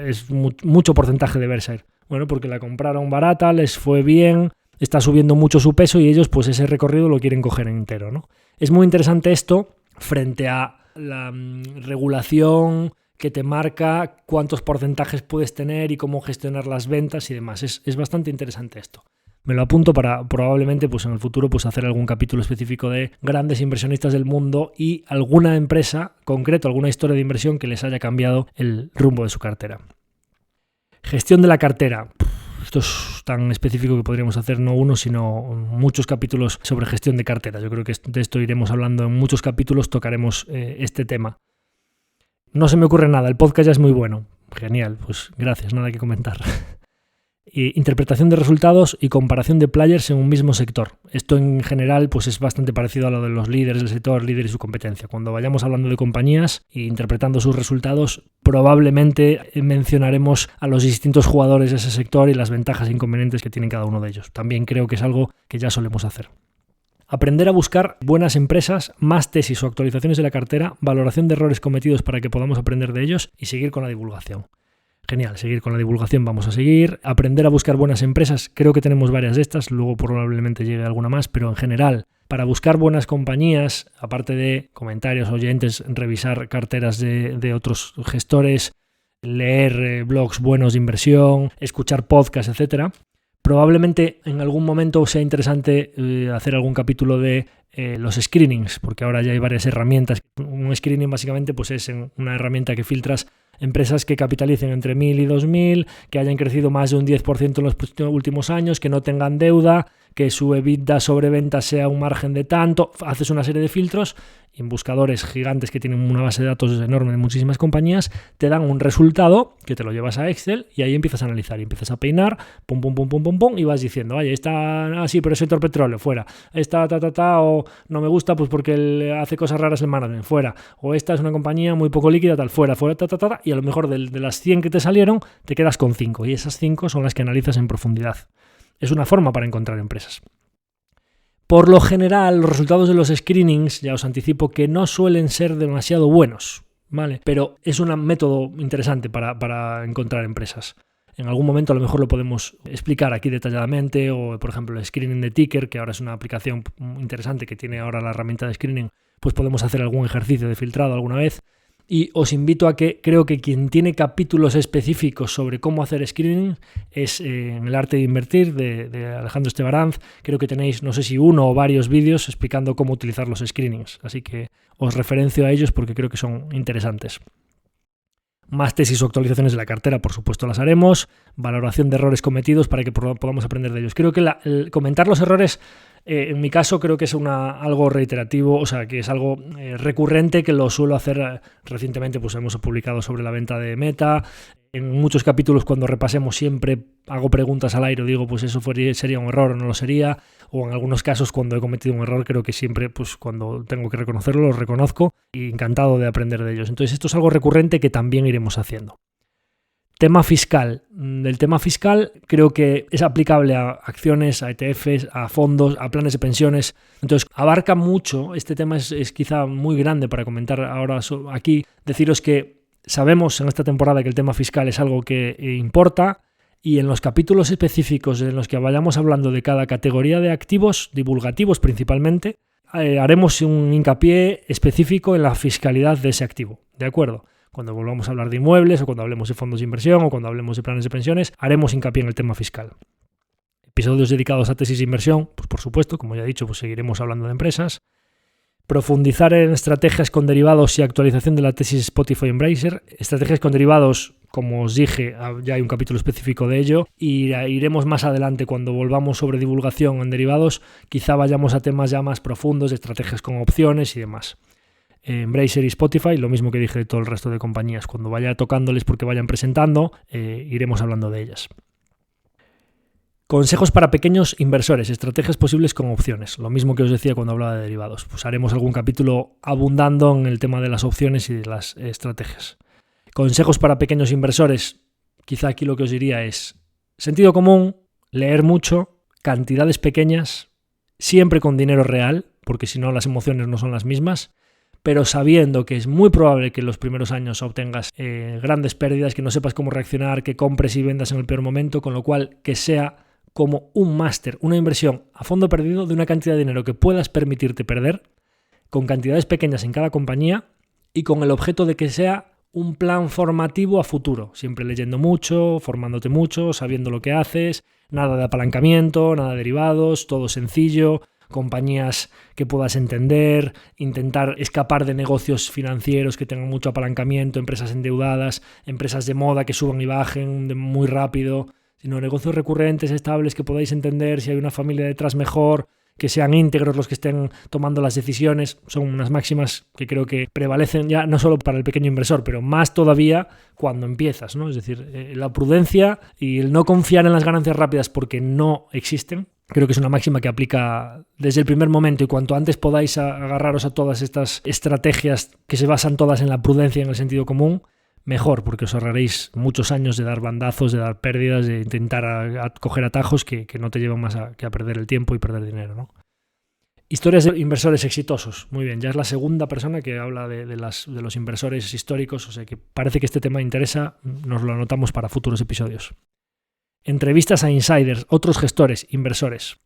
es mucho porcentaje de Berkshire. Bueno, porque la compraron barata, les fue bien, está subiendo mucho su peso y ellos pues ese recorrido lo quieren coger entero, ¿no? Es muy interesante esto frente a la regulación que te marca cuántos porcentajes puedes tener y cómo gestionar las ventas y demás. Es bastante interesante esto. Me lo apunto para probablemente pues en el futuro pues hacer algún capítulo específico de grandes inversionistas del mundo y alguna empresa concreto, alguna historia de inversión que les haya cambiado el rumbo de su cartera. Gestión de la cartera. Esto es tan específico que podríamos hacer no uno, sino muchos capítulos sobre gestión de cartera. Yo creo que de esto iremos hablando en muchos capítulos, tocaremos este tema. No se me ocurre nada, el podcast ya es muy bueno. Genial, pues gracias, nada que comentar. Interpretación de resultados y comparación de players en un mismo sector. Esto en general pues es bastante parecido a lo de los líderes del sector, líder y su competencia. Cuando vayamos hablando de compañías e interpretando sus resultados, probablemente mencionaremos a los distintos jugadores de ese sector y las ventajas e inconvenientes que tienen cada uno de ellos. También creo que es algo que ya solemos hacer. Aprender a buscar buenas empresas, más tesis o actualizaciones de la cartera, valoración de errores cometidos para que podamos aprender de ellos y seguir con la divulgación. Genial, seguir con la divulgación, vamos a seguir. Aprender a buscar buenas empresas, creo que tenemos varias de estas, luego probablemente llegue alguna más, pero en general, para buscar buenas compañías, aparte de comentarios, oyentes, revisar carteras de otros gestores, leer blogs buenos de inversión, escuchar podcasts, etcétera, probablemente en algún momento sea interesante hacer algún capítulo de los screenings, porque ahora ya hay varias herramientas. Un screening básicamente pues es una herramienta que filtras empresas que capitalicen entre 1.000 y 2.000, que hayan crecido más de un 10% en los últimos años, que no tengan deuda, que su EBITDA sobre ventas sea un margen de tanto. Haces una serie de filtros y en buscadores gigantes que tienen una base de datos enorme de muchísimas compañías, te dan un resultado que te lo llevas a Excel y ahí empiezas a analizar y empiezas a peinar, pum, pum, pum, pum, pum, pum, y vas diciendo, oye, esta, sí, pero es sector petróleo, fuera. Esta, o no me gusta pues porque hace cosas raras el management, fuera. O esta es una compañía muy poco líquida, tal, fuera, y a lo mejor de las 100 que te salieron, te quedas con 5 y esas 5 son las que analizas en profundidad. Es una forma para encontrar empresas. Por lo general, los resultados de los screenings, ya os anticipo que no suelen ser demasiado buenos, ¿vale? Pero es un método interesante para encontrar empresas. En algún momento a lo mejor lo podemos explicar aquí detalladamente, o por ejemplo el screening de Ticker, que ahora es una aplicación interesante que tiene ahora la herramienta de screening, pues podemos hacer algún ejercicio de filtrado alguna vez. Y os invito a que creo que quien tiene capítulos específicos sobre cómo hacer screening es en El arte de invertir de Alejandro Estebaranz. Creo que tenéis, no sé si uno o varios vídeos explicando cómo utilizar los screenings. Así que os referencio a ellos porque creo que son interesantes. Más tesis o actualizaciones de la cartera, por supuesto, las haremos. Valoración de errores cometidos para que podamos aprender de ellos. Creo que el comentar los errores, en mi caso, creo que es algo reiterativo, o sea, que es algo recurrente, que lo suelo hacer recientemente. Pues hemos publicado sobre la venta de Meta. En muchos capítulos, cuando repasemos, siempre hago preguntas al aire, digo, pues eso sería un error o no lo sería. O en algunos casos, cuando he cometido un error, creo que siempre, pues cuando tengo que reconocerlo, lo reconozco y encantado de aprender de ellos. Entonces, esto es algo recurrente que también iremos haciendo. Tema fiscal. Del tema fiscal creo que es aplicable a acciones, a ETFs, a fondos, a planes de pensiones. Entonces, abarca mucho. Este tema es quizá muy grande para comentar ahora aquí. Deciros que sabemos en esta temporada que el tema fiscal es algo que importa. Y en los capítulos específicos en los que vayamos hablando de cada categoría de activos, divulgativos principalmente, haremos un hincapié específico en la fiscalidad de ese activo, ¿de acuerdo? Cuando volvamos a hablar de inmuebles o cuando hablemos de fondos de inversión o cuando hablemos de planes de pensiones, haremos hincapié en el tema fiscal. Episodios dedicados a tesis de inversión, pues por supuesto, como ya he dicho, pues seguiremos hablando de empresas. Profundizar en estrategias con derivados y actualización de la tesis Spotify Embracer. Estrategias con derivados, como os dije, ya hay un capítulo específico de ello y iremos más adelante cuando volvamos sobre divulgación en derivados. Quizá vayamos a temas ya más profundos de estrategias con opciones y demás. Embracer y Spotify, lo mismo que dije de todo el resto de compañías. Cuando vaya tocándoles porque vayan presentando, iremos hablando de ellas. Consejos para pequeños inversores, estrategias posibles con opciones. Lo mismo que os decía cuando hablaba de derivados. Pues haremos algún capítulo abundando en el tema de las opciones y de las estrategias. Consejos para pequeños inversores. Quizá aquí lo que os diría es sentido común, leer mucho, cantidades pequeñas, siempre con dinero real, porque si no las emociones no son las mismas, pero sabiendo que es muy probable que en los primeros años obtengas grandes pérdidas, que no sepas cómo reaccionar, que compres y vendas en el peor momento, con lo cual que sea como un máster, una inversión a fondo perdido de una cantidad de dinero que puedas permitirte perder, con cantidades pequeñas en cada compañía y con el objeto de que sea un plan formativo a futuro, siempre leyendo mucho, formándote mucho, sabiendo lo que haces, nada de apalancamiento, nada de derivados, todo sencillo, compañías que puedas entender, intentar escapar de negocios financieros que tengan mucho apalancamiento, empresas endeudadas, empresas de moda que suban y bajen muy rápido, sino negocios recurrentes, estables, que podáis entender, si hay una familia detrás mejor, que sean íntegros los que estén tomando las decisiones. Son unas máximas que creo que prevalecen ya no solo para el pequeño inversor, pero más todavía cuando empiezas, ¿no? Es decir, la prudencia y el no confiar en las ganancias rápidas porque no existen. Creo que es una máxima que aplica desde el primer momento, y cuanto antes podáis agarraros a todas estas estrategias que se basan todas en la prudencia y en el sentido común, mejor, porque os ahorraréis muchos años de dar bandazos, de dar pérdidas, de intentar coger atajos que no te llevan más que a perder el tiempo y perder dinero, ¿no? Historias de inversores exitosos. Muy bien, ya es la segunda persona que habla de los inversores históricos, o sea que parece que este tema interesa, nos lo anotamos para futuros episodios. Entrevistas a insiders, otros gestores, inversores.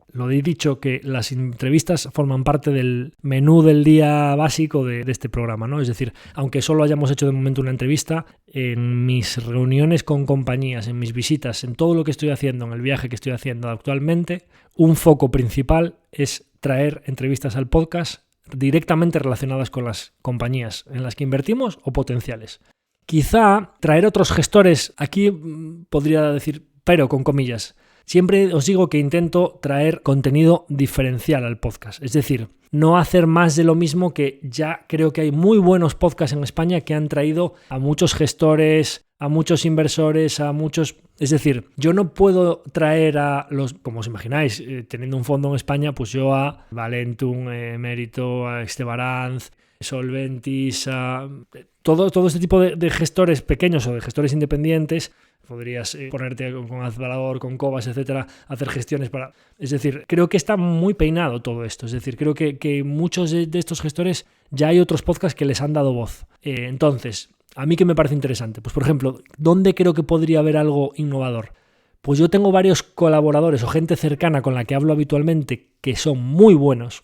Lo he dicho que las entrevistas forman parte del menú del día básico de este programa, ¿no? Es decir, aunque solo hayamos hecho de momento una entrevista, en mis reuniones con compañías, en mis visitas, en todo lo que estoy haciendo, en el viaje que estoy haciendo actualmente, un foco principal es traer entrevistas al podcast directamente relacionadas con las compañías en las que invertimos o potenciales. Quizá traer otros gestores, aquí podría decir, pero con comillas. Siempre os digo que intento traer contenido diferencial al podcast, es decir, no hacer más de lo mismo, que ya creo que hay muy buenos podcasts en España que han traído a muchos gestores, a muchos inversores, a muchos... Es decir, yo no puedo traer a los, como os imagináis, teniendo un fondo en España, pues yo a Valentum, Mérito, a Estebaranz, Solventis, a todo este tipo de gestores pequeños o de gestores independientes. Podrías ponerte con Azvalor, con Cobas, etcétera, hacer gestiones para... Es decir, creo que está muy peinado todo esto. Es decir, creo que muchos de estos gestores ya hay otros podcasts que les han dado voz. Entonces, ¿a mí qué me parece interesante? Pues, por ejemplo, ¿dónde creo que podría haber algo innovador? Pues yo tengo varios colaboradores o gente cercana con la que hablo habitualmente que son muy buenos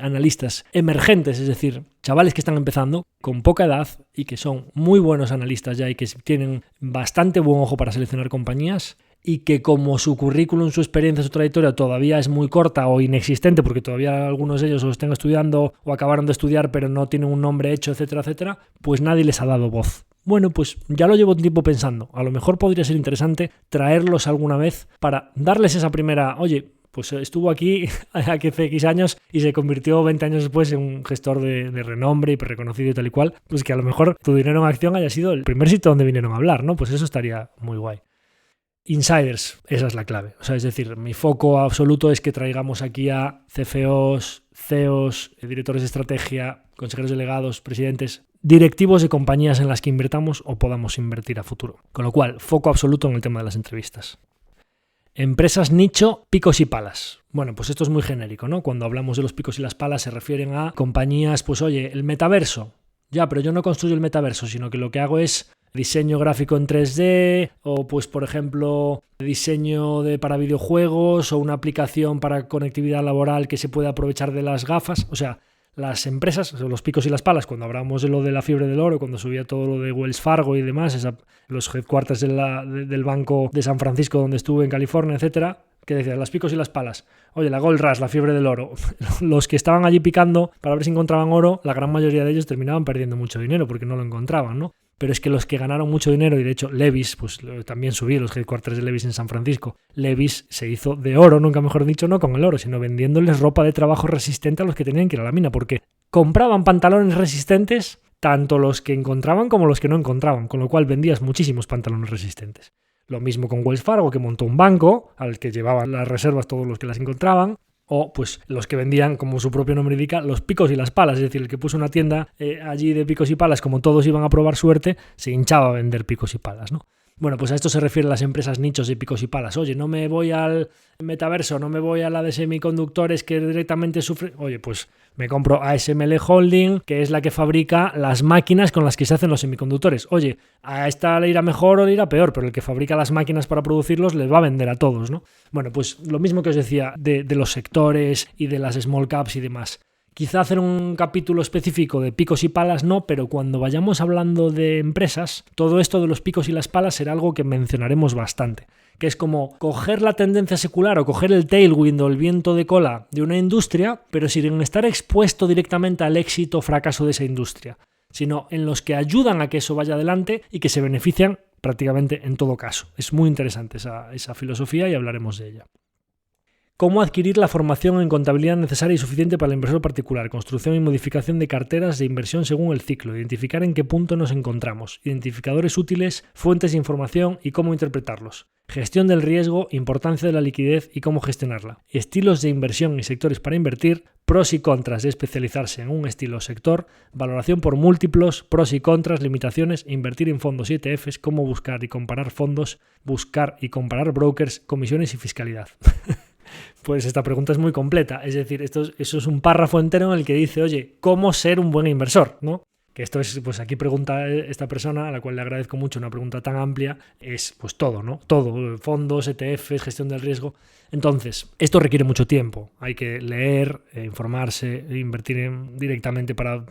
analistas emergentes, es decir, chavales que están empezando con poca edad y que son muy buenos analistas ya y que tienen bastante buen ojo para seleccionar compañías, y que como su currículum, su experiencia, su trayectoria todavía es muy corta o inexistente, porque todavía algunos de ellos o están estudiando o acabaron de estudiar pero no tienen un nombre hecho, etcétera, etcétera, pues nadie les ha dado voz. Bueno, pues ya lo llevo un tiempo pensando. A lo mejor podría ser interesante traerlos alguna vez para darles esa primera... Oye, pues estuvo aquí hace X años y se convirtió 20 años después en un gestor de renombre y reconocido y tal y cual. Pues que a lo mejor tu dinero en acción haya sido el primer sitio donde vinieron a hablar, ¿no? Pues eso estaría muy guay. Insiders, esa es la clave. O sea, es decir, mi foco absoluto es que traigamos aquí a CFOs, CEOs, directores de estrategia, consejeros delegados, presidentes, directivos de compañías en las que invertamos o podamos invertir a futuro. Con lo cual, foco absoluto en el tema de las entrevistas. Empresas nicho, picos y palas. Bueno, pues esto es muy genérico, ¿no? Cuando hablamos de los picos y las palas se refieren a compañías, pues oye, el metaverso. Ya, pero yo no construyo el metaverso, sino que lo que hago es diseño gráfico en 3D, o pues por ejemplo diseño para videojuegos, o una aplicación para conectividad laboral que se puede aprovechar de las gafas. O sea, las empresas, los picos y las palas, cuando hablamos de lo de la fiebre del oro, cuando subía todo lo de Wells Fargo y demás, los headquarters del banco de San Francisco donde estuve en California, etcétera, que decían las picos y las palas. Oye, la Gold Rush, la fiebre del oro. Los que estaban allí picando para ver si encontraban oro, la gran mayoría de ellos terminaban perdiendo mucho dinero porque no lo encontraban, ¿no? Pero es que los que ganaron mucho dinero, y de hecho Levi's, pues también subí los headquarters de Levi's en San Francisco. Levi's se hizo de oro, nunca mejor dicho, no con el oro, sino vendiéndoles ropa de trabajo resistente a los que tenían que ir a la mina, porque compraban pantalones resistentes tanto los que encontraban como los que no encontraban, con lo cual vendías muchísimos pantalones resistentes. Lo mismo con Wells Fargo, que montó un banco al que llevaban las reservas todos los que las encontraban. O pues los que vendían, como su propio nombre indica, los picos y las palas, es decir, el que puso una tienda allí de picos y palas, como todos iban a probar suerte, se hinchaba a vender picos y palas, ¿no? Bueno, pues a esto se refieren las empresas nichos de picos y palas. Oye, no me voy al metaverso, no me voy a la de semiconductores que directamente sufre. Oye, pues me compro ASML Holding, que es la que fabrica las máquinas con las que se hacen los semiconductores. Oye, a esta le irá mejor o le irá peor, pero el que fabrica las máquinas para producirlos les va a vender a todos, ¿no? Bueno, pues lo mismo que os decía de los sectores y de las small caps y demás. Quizá hacer un capítulo específico de picos y palas no, pero cuando vayamos hablando de empresas, todo esto de los picos y las palas será algo que mencionaremos bastante, que es como coger la tendencia secular o coger el tailwind o el viento de cola de una industria, pero sin estar expuesto directamente al éxito o fracaso de esa industria, sino en los que ayudan a que eso vaya adelante y que se benefician prácticamente en todo caso. Es muy interesante esa filosofía y hablaremos de ella. Cómo adquirir la formación en contabilidad necesaria y suficiente para el inversor particular, construcción y modificación de carteras de inversión según el ciclo, identificar en qué punto nos encontramos, identificadores útiles, fuentes de información y cómo interpretarlos, gestión del riesgo, importancia de la liquidez y cómo gestionarla, estilos de inversión y sectores para invertir, pros y contras de especializarse en un estilo o sector, valoración por múltiplos, pros y contras, limitaciones, invertir en fondos y ETFs, cómo buscar y comparar fondos, buscar y comparar brokers, comisiones y fiscalidad. Pues esta pregunta es muy completa, es decir, eso es un párrafo entero en el que dice, oye, ¿cómo ser un buen inversor?, ¿no? Que esto es, pues aquí pregunta esta persona, a la cual le agradezco mucho una pregunta tan amplia, es pues todo, ¿no? Todo, fondos, ETFs, gestión del riesgo. Entonces, esto requiere mucho tiempo. Hay que leer, informarse, invertir directamente para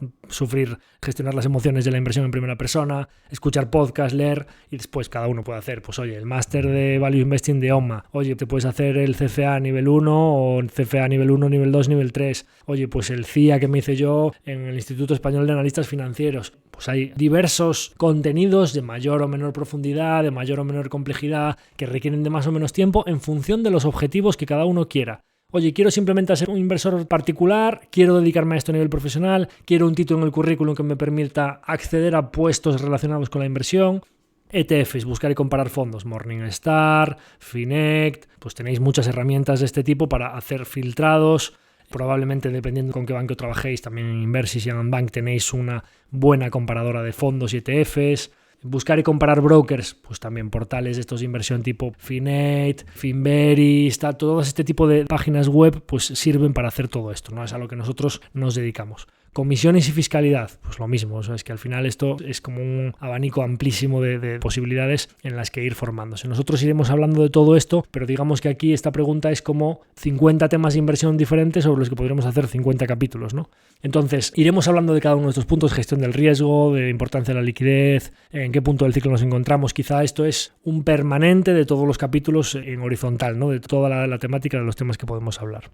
gestionar las emociones de la inversión en primera persona, escuchar podcasts, leer, y después cada uno puede hacer, pues oye, el máster de Value Investing de OMA, oye, te puedes hacer el CFA nivel 1 o el CFA nivel 1, nivel 2, nivel 3, oye, pues el CIA que me hice yo en el Instituto Español de Analistas Financieros. Pues hay diversos contenidos de mayor o menor profundidad, de mayor o menor complejidad, que requieren de más o menos tiempo en función de los objetivos que cada uno quiera. Oye, quiero simplemente ser un inversor particular, quiero dedicarme a esto a nivel profesional, quiero un título en el currículum que me permita acceder a puestos relacionados con la inversión. ETFs, buscar y comparar fondos, Morningstar, Finect, pues tenéis muchas herramientas de este tipo para hacer filtrados. Probablemente, dependiendo con qué banco trabajéis, también en Inversis y en Bank tenéis una buena comparadora de fondos y ETFs. Buscar y comparar brokers, pues también portales de estos de inversión tipo Finet, Finveris, todo este tipo de páginas web pues sirven para hacer todo esto, ¿no? Es a lo que nosotros nos dedicamos. Comisiones y fiscalidad, pues lo mismo, o sea, es que al final esto es como un abanico amplísimo de posibilidades en las que ir formándose. Nosotros iremos hablando de todo esto, pero digamos que aquí esta pregunta es como 50 temas de inversión diferentes sobre los que podremos hacer 50 capítulos, ¿no? Entonces, iremos hablando de cada uno de estos puntos, gestión del riesgo, de importancia de la liquidez, en qué punto del ciclo nos encontramos. Quizá esto es un permanente de todos los capítulos en horizontal, ¿no? De toda la temática de los temas que podemos hablar.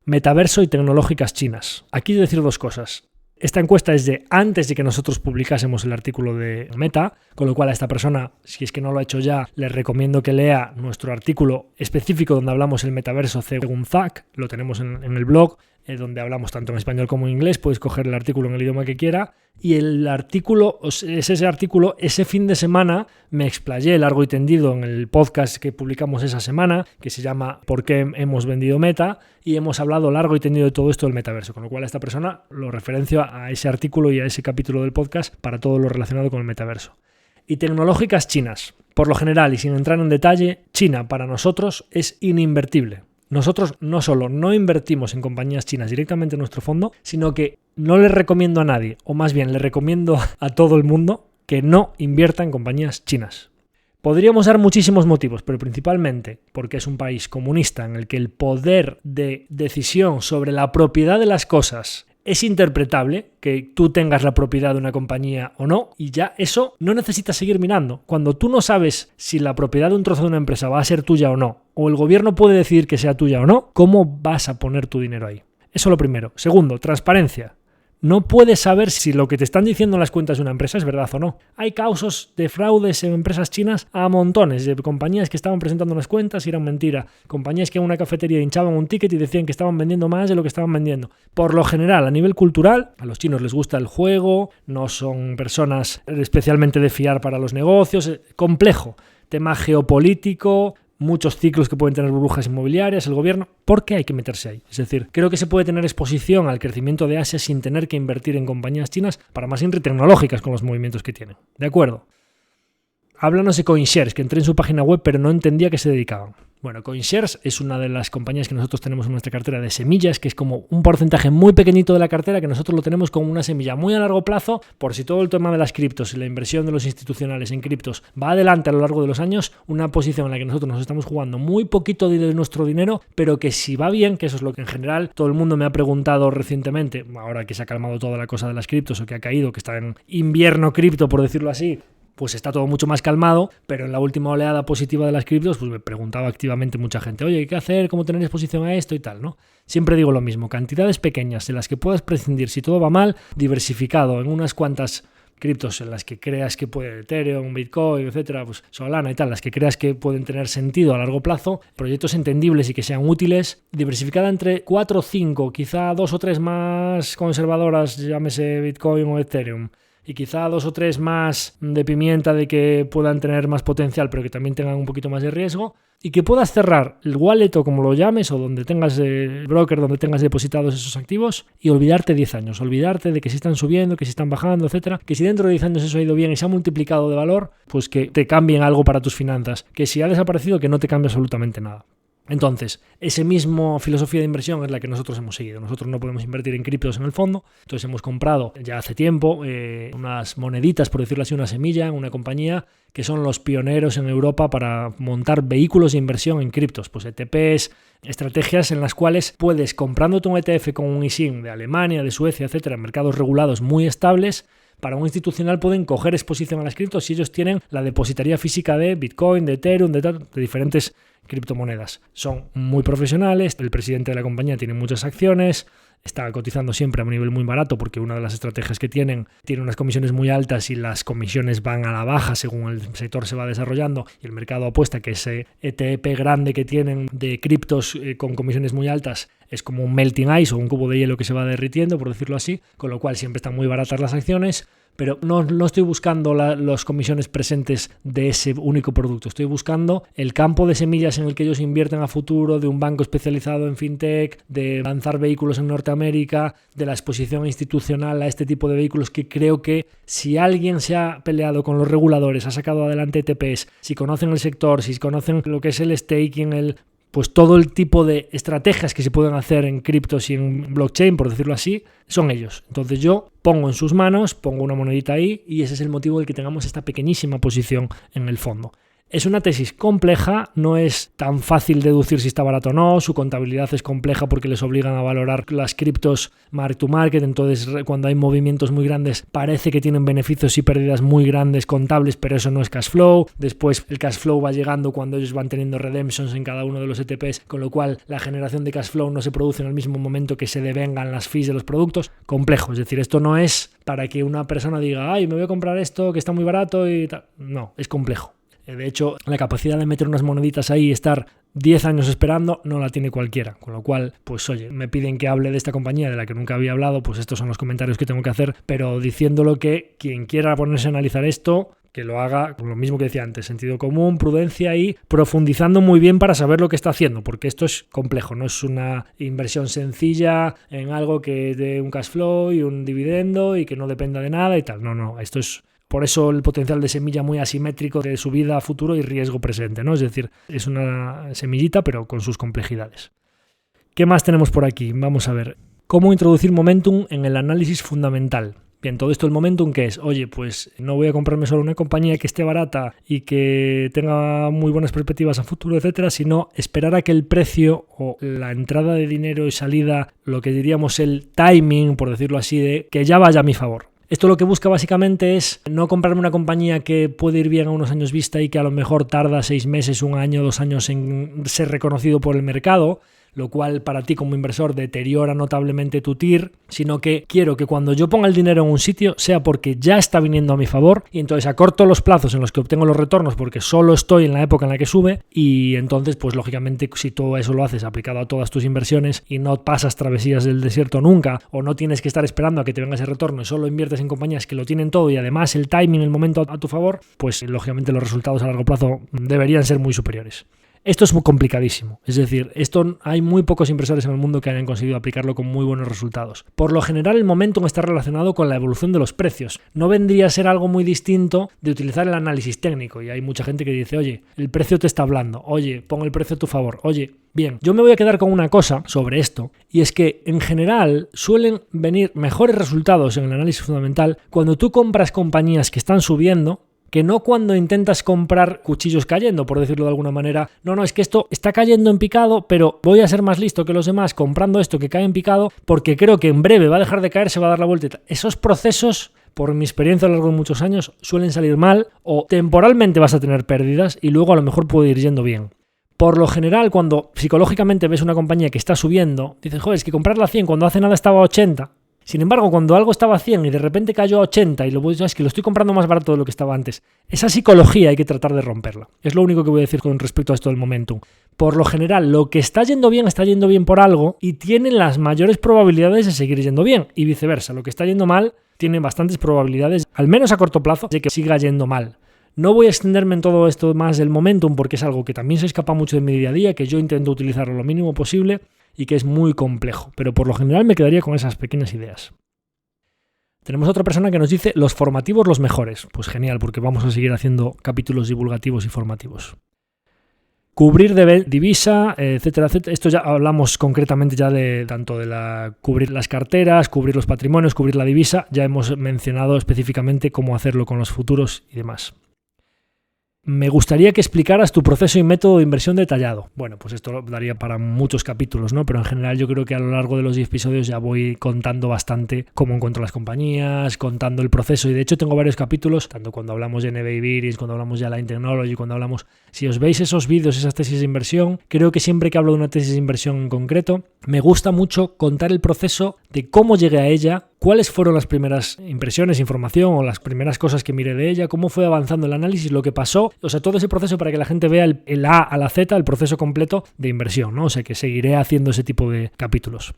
Metaverso y tecnológicas chinas. Aquí quiero decir dos cosas. Esta encuesta es de antes de que nosotros publicásemos el artículo de Meta, con lo cual a esta persona, si es que no lo ha hecho ya, le recomiendo que lea nuestro artículo específico donde hablamos del metaverso según Zack, lo tenemos en el blog, donde hablamos tanto en español como en inglés, puedes coger el artículo en el idioma que quiera, y el artículo, ese fin de semana me explayé largo y tendido en el podcast que publicamos esa semana, que se llama ¿Por qué hemos vendido Meta? Y hemos hablado largo y tendido de todo esto del metaverso, con lo cual a esta persona lo referencio a ese artículo y a ese capítulo del podcast para todo lo relacionado con el metaverso. Y tecnológicas chinas. Por lo general, y sin entrar en detalle, China para nosotros es ininvertible. Nosotros no solo no invertimos en compañías chinas directamente en nuestro fondo, sino que no les recomiendo a nadie, o más bien le recomiendo a todo el mundo que no invierta en compañías chinas. Podríamos dar muchísimos motivos, pero principalmente porque es un país comunista en el que el poder de decisión sobre la propiedad de las cosas es interpretable, que tú tengas la propiedad de una compañía o no, y ya eso no necesitas seguir mirando. Cuando tú no sabes si la propiedad de un trozo de una empresa va a ser tuya o no, o el gobierno puede decidir que sea tuya o no, ¿cómo vas a poner tu dinero ahí? Eso es lo primero. Segundo, transparencia. No puedes saber si lo que te están diciendo en las cuentas de una empresa es verdad o no. Hay casos de fraudes en empresas chinas a montones, de compañías que estaban presentando unas cuentas y eran mentira. Compañías que en una cafetería hinchaban un ticket y decían que estaban vendiendo más de lo que estaban vendiendo. Por lo general, a nivel cultural, a los chinos les gusta el juego, no son personas especialmente de fiar para los negocios. Complejo. Tema geopolítico, muchos ciclos que pueden tener burbujas inmobiliarias, el gobierno. ¿Por qué hay que meterse ahí? Es decir, creo que se puede tener exposición al crecimiento de Asia sin tener que invertir en compañías chinas para más tecnológicas con los movimientos que tienen. ¿De acuerdo? Háblanos de CoinShares, que entré en su página web pero no entendía a qué se dedicaban. Bueno, CoinShares es una de las compañías que nosotros tenemos en nuestra cartera de semillas, que es como un porcentaje muy pequeñito de la cartera que nosotros lo tenemos como una semilla muy a largo plazo, por si todo el tema de las criptos y la inversión de los institucionales en criptos va adelante a lo largo de los años, una posición en la que nosotros nos estamos jugando muy poquito de nuestro dinero, pero que si va bien, que eso es lo que en general todo el mundo me ha preguntado recientemente, ahora que se ha calmado toda la cosa de las criptos o que ha caído, que está en invierno cripto, por decirlo así, pues está todo mucho más calmado, pero en la última oleada positiva de las criptos, pues me preguntaba activamente mucha gente, oye, ¿qué hacer? ¿Cómo tener exposición a esto y tal, no? Siempre digo lo mismo, cantidades pequeñas en las que puedas prescindir si todo va mal, diversificado en unas cuantas criptos en las que creas que puede, Ethereum, Bitcoin, etcétera, pues Solana y tal, las que creas que pueden tener sentido a largo plazo, proyectos entendibles y que sean útiles, diversificada entre 4 o 5, quizá 2 o 3 más conservadoras, llámese Bitcoin o Ethereum, y quizá 2 o 3 más de pimienta de que puedan tener más potencial pero que también tengan un poquito más de riesgo, y que puedas cerrar el wallet o como lo llames o donde tengas el broker donde tengas depositados esos activos y olvidarte 10 años, olvidarte de que si están subiendo, que si están bajando, etcétera, que si dentro de 10 años eso ha ido bien y se ha multiplicado de valor, pues que te cambien algo para tus finanzas, que si ha desaparecido que no te cambie absolutamente nada. Entonces, esa misma filosofía de inversión es la que nosotros hemos seguido. Nosotros no podemos invertir en criptos en el fondo, entonces hemos comprado ya hace tiempo unas moneditas, por decirlo así, una semilla en una compañía que son los pioneros en Europa para montar vehículos de inversión en criptos, pues ETPs, estrategias en las cuales puedes, comprándote un ETF con un ISIN de Alemania, de Suecia, etcétera, en mercados regulados muy estables, para un institucional pueden coger exposición a las criptos si ellos tienen la depositaría física de Bitcoin, de Ethereum, de diferentes criptomonedas. Son muy profesionales, el presidente de la compañía tiene muchas acciones, está cotizando siempre a un nivel muy barato porque una de las estrategias que tiene unas comisiones muy altas y las comisiones van a la baja según el sector se va desarrollando y el mercado apuesta que ese ETF grande que tienen de criptos con comisiones muy altas es como un melting ice o un cubo de hielo que se va derritiendo, por decirlo así, con lo cual siempre están muy baratas las acciones. Pero no estoy buscando las comisiones presentes de ese único producto. Estoy buscando el campo de semillas en el que ellos invierten a futuro, de un banco especializado en fintech, de lanzar vehículos en Norteamérica, de la exposición institucional a este tipo de vehículos que creo que si alguien se ha peleado con los reguladores, ha sacado adelante ETPs, si conocen el sector, si conocen lo que es el staking, pues todo el tipo de estrategias que se pueden hacer en criptos y en blockchain, por decirlo así, son ellos. Entonces yo pongo en sus manos, pongo una monedita ahí y ese es el motivo del que tengamos esta pequeñísima posición en el fondo. Es una tesis compleja, no es tan fácil deducir si está barato o no, su contabilidad es compleja porque les obligan a valorar las criptos mark to market, entonces cuando hay movimientos muy grandes parece que tienen beneficios y pérdidas muy grandes contables, pero eso no es cash flow. Después el cash flow va llegando cuando ellos van teniendo redemptions en cada uno de los ETPs, con lo cual la generación de cash flow no se produce en el mismo momento que se devengan las fees de los productos. Complejo, es decir, esto no es para que una persona diga, ay, me voy a comprar esto que está muy barato y tal. No, es complejo. De hecho, la capacidad de meter unas moneditas ahí y estar 10 años esperando no la tiene cualquiera. Con lo cual, pues oye, me piden que hable de esta compañía de la que nunca había hablado, pues estos son los comentarios que tengo que hacer, pero diciéndolo que quien quiera ponerse a analizar esto, que lo haga con lo mismo que decía antes, sentido común, prudencia y profundizando muy bien para saber lo que está haciendo, porque esto es complejo, no es una inversión sencilla en algo que dé un cash flow y un dividendo y que no dependa de nada y tal. No, esto es... Por eso el potencial de semilla muy asimétrico de subida a futuro y riesgo presente, ¿no? Es decir, es una semillita pero con sus complejidades. ¿Qué más tenemos por aquí? Vamos a ver. ¿Cómo introducir momentum en el análisis fundamental? Bien, todo esto el momentum, ¿qué es? Oye, pues no voy a comprarme solo una compañía que esté barata y que tenga muy buenas perspectivas a futuro, etcétera, sino esperar a que el precio o la entrada de dinero y salida, lo que diríamos el timing, por decirlo así, de que ya vaya a mi favor. Esto lo que busca básicamente es no comprarme una compañía que puede ir bien a unos años vista y que a lo mejor tarda 6 meses, 1 año, 2 años en ser reconocido por el mercado, lo cual para ti como inversor deteriora notablemente tu TIR, sino que quiero que cuando yo ponga el dinero en un sitio sea porque ya está viniendo a mi favor y entonces acorto los plazos en los que obtengo los retornos porque solo estoy en la época en la que sube y entonces pues lógicamente si todo eso lo haces aplicado a todas tus inversiones y no pasas travesías del desierto nunca o no tienes que estar esperando a que te venga ese retorno y solo inviertes en compañías que lo tienen todo y además el timing, el momento a tu favor, pues lógicamente los resultados a largo plazo deberían ser muy superiores. Esto es muy complicadísimo, es decir, esto hay muy pocos inversores en el mundo que hayan conseguido aplicarlo con muy buenos resultados. Por lo general, el momentum está relacionado con la evolución de los precios. No vendría a ser algo muy distinto de utilizar el análisis técnico, y hay mucha gente que dice, oye, el precio te está hablando, oye, pon el precio a tu favor, oye, bien. Yo me voy a quedar con una cosa sobre esto, y es que en general suelen venir mejores resultados en el análisis fundamental cuando tú compras compañías que están subiendo, que no cuando intentas comprar cuchillos cayendo, por decirlo de alguna manera. No, es que esto está cayendo en picado, pero voy a ser más listo que los demás comprando esto que cae en picado porque creo que en breve va a dejar de caer, se va a dar la vuelta. Esos procesos, por mi experiencia a lo largo de muchos años, suelen salir mal o temporalmente vas a tener pérdidas y luego a lo mejor puede ir yendo bien. Por lo general, cuando psicológicamente ves una compañía que está subiendo, dices, joder, es que comprarla a 100 cuando hace nada estaba a 80. Sin embargo, cuando algo estaba a 100 y de repente cayó a 80 y es que lo estoy comprando más barato de lo que estaba antes, esa psicología hay que tratar de romperla. Es lo único que voy a decir con respecto a esto del momentum. Por lo general, lo que está yendo bien por algo y tiene las mayores probabilidades de seguir yendo bien, y viceversa. Lo que está yendo mal tiene bastantes probabilidades, al menos a corto plazo, de que siga yendo mal. No voy a extenderme en todo esto más del momentum porque es algo que también se escapa mucho de mi día a día, que yo intento utilizarlo lo mínimo posible y que es muy complejo, pero por lo general me quedaría con esas pequeñas ideas. Tenemos otra persona que nos dice los formativos los mejores. Pues genial, porque vamos a seguir haciendo capítulos divulgativos y formativos. Cubrir de divisa, etcétera, etcétera. Esto ya hablamos concretamente ya de tanto de cubrir las carteras, cubrir los patrimonios, cubrir la divisa. Ya hemos mencionado específicamente cómo hacerlo con los futuros y demás. Me gustaría que explicaras tu proceso y método de inversión detallado. Bueno, pues esto daría para muchos capítulos, ¿no? Pero en general yo creo que a lo largo de los 10 episodios ya voy contando bastante cómo encuentro las compañías, contando el proceso. Y de hecho tengo varios capítulos, tanto cuando hablamos de NBA Viris, cuando hablamos de Align Technology, cuando hablamos... Si os veis esos vídeos, esas tesis de inversión, creo que siempre que hablo de una tesis de inversión en concreto, me gusta mucho contar el proceso de cómo llegué a ella, cuáles fueron las primeras impresiones, información o las primeras cosas que miré de ella, cómo fue avanzando el análisis, lo que pasó, o sea, todo ese proceso para que la gente vea el A a la Z, el proceso completo de inversión, ¿no? O sea, que seguiré haciendo ese tipo de capítulos.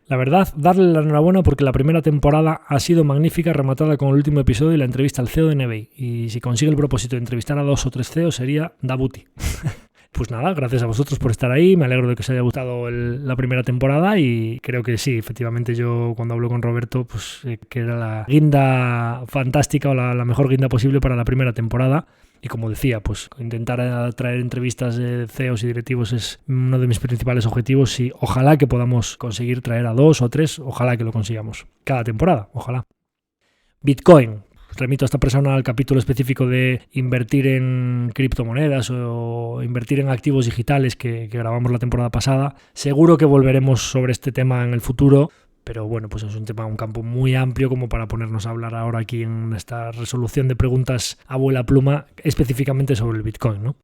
La verdad, darle la enhorabuena porque la primera temporada ha sido magnífica, rematada con el último episodio y la entrevista al CEO de NBA. Y si consigue el propósito de entrevistar a 2 o 3 CEOs sería Dabuti. Pues nada, gracias a vosotros por estar ahí, me alegro de que os haya gustado la primera temporada y creo que sí, efectivamente yo cuando hablo con Roberto, pues que era la guinda fantástica o la mejor guinda posible para la primera temporada. Y como decía, pues intentar traer entrevistas de CEOs y directivos es uno de mis principales objetivos y ojalá que podamos conseguir traer a 2 o 3, ojalá que lo consigamos cada temporada, ojalá. Bitcoin. Remito a esta persona al capítulo específico de invertir en criptomonedas o invertir en activos digitales que grabamos la temporada pasada. Seguro que volveremos sobre este tema en el futuro, pero bueno, pues es un campo muy amplio como para ponernos a hablar ahora aquí en esta resolución de preguntas a vuela pluma específicamente sobre el Bitcoin, ¿no?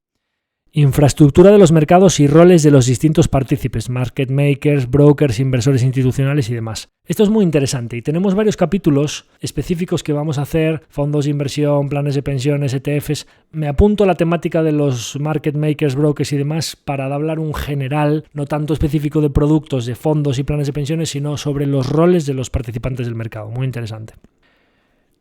Infraestructura de los mercados y roles de los distintos partícipes, market makers, brokers, inversores institucionales y demás. Esto es muy interesante y tenemos varios capítulos específicos que vamos a hacer, fondos de inversión, planes de pensiones, ETFs. Me apunto a la temática de los market makers, brokers y demás para hablar un general, no tanto específico de productos, de fondos y planes de pensiones, sino sobre los roles de los participantes del mercado. Muy interesante.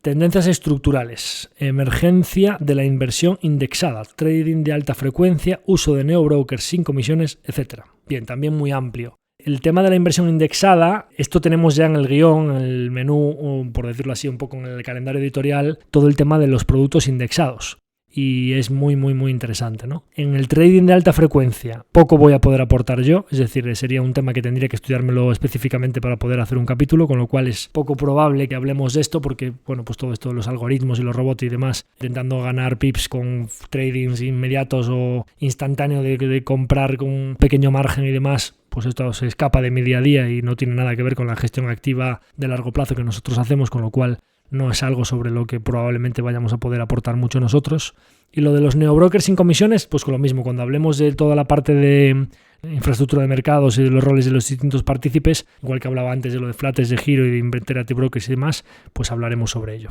Tendencias estructurales, emergencia de la inversión indexada, trading de alta frecuencia, uso de neobrokers sin comisiones, etc. Bien, también muy amplio. El tema de la inversión indexada, esto tenemos ya en el guión, en el menú, por decirlo así, un poco en el calendario editorial, todo el tema de los productos indexados. Y es muy interesante, ¿no? En el trading de alta frecuencia poco voy a poder aportar yo, es decir, sería un tema que tendría que estudiármelo específicamente para poder hacer un capítulo, con lo cual es poco probable que hablemos de esto porque, bueno, pues todo esto de los algoritmos y los robots y demás, intentando ganar pips con tradings inmediatos o instantáneo de comprar con un pequeño margen y demás, pues esto se escapa de mi día a día y no tiene nada que ver con la gestión activa de largo plazo que nosotros hacemos, con lo cual no es algo sobre lo que probablemente vayamos a poder aportar mucho nosotros. Y lo de los neobrokers sin comisiones, pues con lo mismo, cuando hablemos de toda la parte de infraestructura de mercados y de los roles de los distintos partícipes, igual que hablaba antes de lo de flates de giro y de Interactive Brokers y demás, pues hablaremos sobre ello.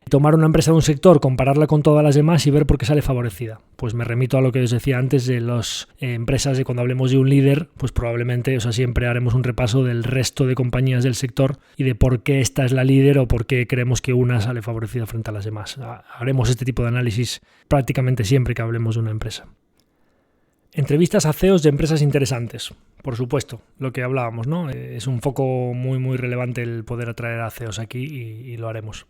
tomar una empresa de un sector, compararla con todas las demás y ver por qué sale favorecida. Pues me remito a lo que os decía antes de las empresas, de cuando hablemos de un líder, pues probablemente, siempre haremos un repaso del resto de compañías del sector y de por qué esta es la líder o por qué creemos que una sale favorecida frente a las demás. Haremos este tipo de análisis prácticamente siempre que hablemos de una empresa. Entrevistas a CEOs de empresas interesantes. Por supuesto, lo que hablábamos, ¿no? Es un foco muy, muy relevante el poder atraer a CEOs aquí y lo haremos.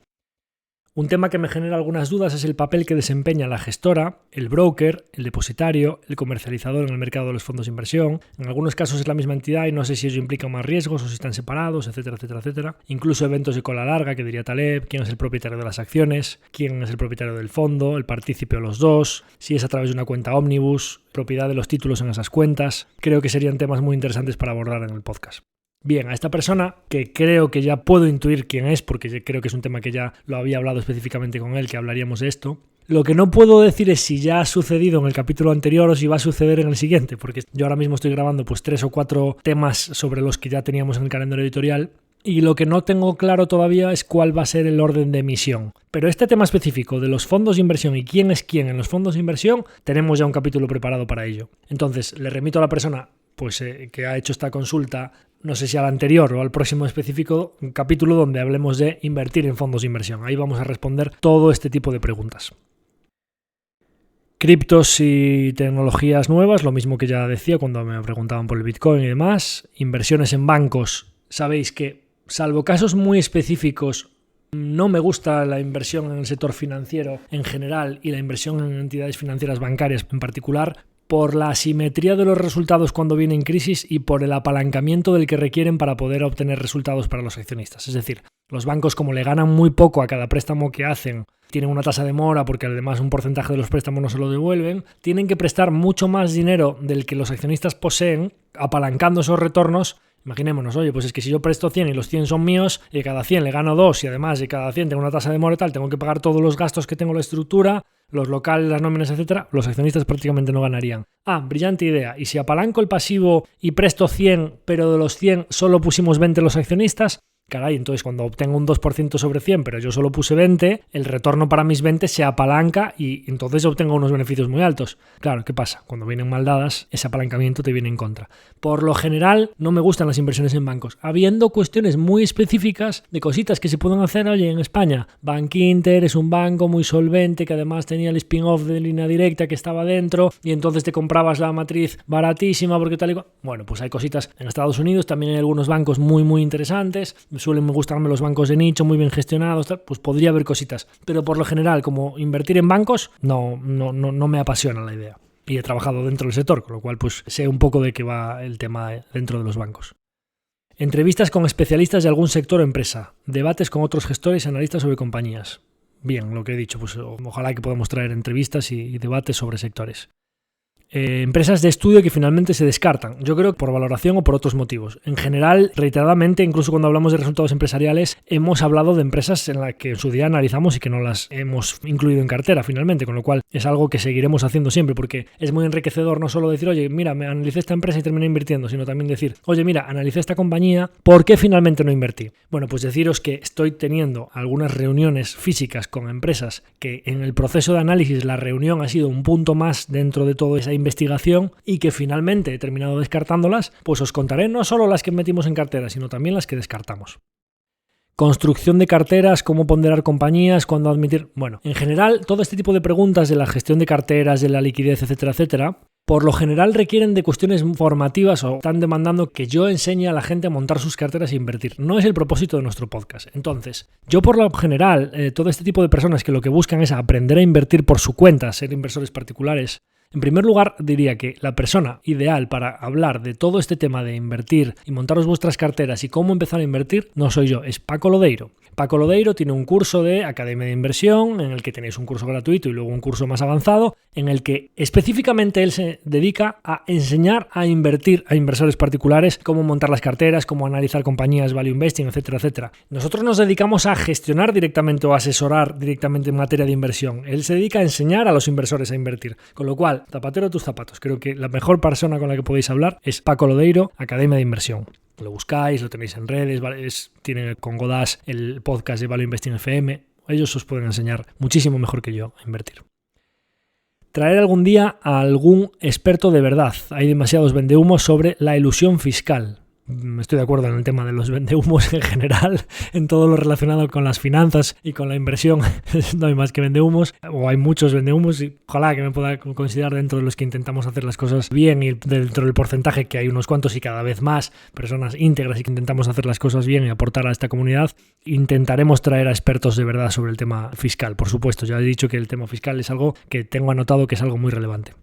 Un tema que me genera algunas dudas es el papel que desempeña la gestora, el broker, el depositario, el comercializador en el mercado de los fondos de inversión. En algunos casos es la misma entidad y no sé si ello implica más riesgos o si están separados, etcétera, etcétera, etcétera. Incluso eventos de cola larga, que diría Taleb, quién es el propietario de las acciones, quién es el propietario del fondo, el partícipe o los dos, si es a través de una cuenta ómnibus, propiedad de los títulos en esas cuentas. Creo que serían temas muy interesantes para abordar en el podcast. Bien, a esta persona, que creo que ya puedo intuir quién es, porque creo que es un tema que ya lo había hablado específicamente con él, que hablaríamos de esto. Lo que no puedo decir es si ya ha sucedido en el capítulo anterior o si va a suceder en el siguiente, porque yo ahora mismo estoy grabando 3 o 4 temas sobre los que ya teníamos en el calendario editorial, y lo que no tengo claro todavía es cuál va a ser el orden de emisión. Pero este tema específico de los fondos de inversión y quién es quién en los fondos de inversión, tenemos ya un capítulo preparado para ello. Entonces, le remito a la persona que ha hecho esta consulta, no sé si al anterior o al próximo específico, un capítulo donde hablemos de invertir en fondos de inversión. Ahí vamos a responder todo este tipo de preguntas. Criptos y tecnologías nuevas, lo mismo que ya decía cuando me preguntaban por el Bitcoin y demás. Inversiones en bancos, sabéis que, salvo casos muy específicos, no me gusta la inversión en el sector financiero en general y la inversión en entidades financieras bancarias en particular, por la asimetría de los resultados cuando viene en crisis y por el apalancamiento del que requieren para poder obtener resultados para los accionistas. Es decir, los bancos, como le ganan muy poco a cada préstamo que hacen, tienen una tasa de mora porque además un porcentaje de los préstamos no se lo devuelven, tienen que prestar mucho más dinero del que los accionistas poseen, apalancando esos retornos. Imaginémonos, oye, pues es que si yo presto 100 y los 100 son míos y cada 100 le gano 2 y además de cada 100 tengo una tasa de mora y tal, tengo que pagar todos los gastos que tengo en la estructura, los locales, las nóminas, etcétera, los accionistas prácticamente no ganarían. Brillante idea. ¿Y si apalanco el pasivo y presto 100, pero de los 100 solo pusimos 20 los accionistas? Caray, entonces cuando obtengo un 2% sobre 100, pero yo solo puse 20, el retorno para mis 20 se apalanca y entonces obtengo unos beneficios muy altos. Claro, ¿qué pasa? Cuando vienen mal dadas, ese apalancamiento te viene en contra. Por lo general, no me gustan las inversiones en bancos, habiendo cuestiones muy específicas de cositas que se pueden hacer. Oye, en España, Bankinter es un banco muy solvente que además tenía el spin-off de Línea Directa que estaba dentro y entonces te comprabas la matriz baratísima porque tal y cual. Bueno, pues hay cositas en Estados Unidos, también hay algunos bancos muy, muy interesantes. Suelen gustarme los bancos de nicho, muy bien gestionados, tal, pues podría haber cositas. Pero por lo general, como invertir en bancos, no me apasiona la idea. Y he trabajado dentro del sector, con lo cual pues sé un poco de qué va el tema dentro de los bancos. Entrevistas con especialistas de algún sector o empresa. Debates con otros gestores y analistas sobre compañías. Bien, lo que he dicho, pues ojalá que podamos traer entrevistas y debates sobre sectores. Empresas de estudio que finalmente se descartan, yo creo que por valoración o por otros motivos. En general, reiteradamente, incluso cuando hablamos de resultados empresariales, hemos hablado de empresas en las que en su día analizamos y que no las hemos incluido en cartera finalmente, con lo cual es algo que seguiremos haciendo siempre, porque es muy enriquecedor no solo decir, oye, mira, me analicé esta empresa y terminé invirtiendo, sino también decir, oye, mira, analicé esta compañía, ¿por qué finalmente no invertí? Bueno, pues deciros que estoy teniendo algunas reuniones físicas con empresas que en el proceso de análisis la reunión ha sido un punto más dentro de toda esa investigación y que finalmente he terminado descartándolas, pues os contaré no solo las que metimos en cartera, sino también las que descartamos. Construcción de carteras, cómo ponderar compañías, cuándo admitir. Bueno, en general, todo este tipo de preguntas de la gestión de carteras, de la liquidez, etcétera, etcétera, por lo general requieren de cuestiones formativas o están demandando que yo enseñe a la gente a montar sus carteras e invertir. No es el propósito de nuestro podcast. Entonces, yo por lo general, todo este tipo de personas que lo que buscan es aprender a invertir por su cuenta, ser inversores particulares, en primer lugar, diría que la persona ideal para hablar de todo este tema de invertir y montaros vuestras carteras y cómo empezar a invertir no soy yo, es Paco Lodeiro. Paco Lodeiro tiene un curso de Academia de Inversión en el que tenéis un curso gratuito y luego un curso más avanzado en el que específicamente él se dedica a enseñar a invertir a inversores particulares, cómo montar las carteras, cómo analizar compañías, value investing, etcétera, etcétera. Nosotros nos dedicamos a gestionar directamente o a asesorar directamente en materia de inversión. Él se dedica a enseñar a los inversores a invertir, con lo cual, zapatero a tus zapatos. Creo que la mejor persona con la que podéis hablar es Paco Lodeiro, Academia de Inversión. Lo buscáis, lo tenéis en redes, tienen con Godás el podcast de Value Investing FM. ellos os pueden enseñar muchísimo mejor que yo a invertir. Traer algún día a algún experto de verdad. Hay demasiados vendehumos sobre la elusión fiscal. Estoy de acuerdo en el tema de los vendehumos en general, en todo lo relacionado con las finanzas y con la inversión. No hay más que vendehumos, o hay muchos vendehumos, y ojalá que me pueda considerar dentro de los que intentamos hacer las cosas bien, y dentro del porcentaje que hay unos cuantos y cada vez más personas íntegras y que intentamos hacer las cosas bien y aportar a esta comunidad. Intentaremos traer a expertos de verdad sobre el tema fiscal, por supuesto. Ya he dicho que el tema fiscal es algo que tengo anotado que es algo muy relevante.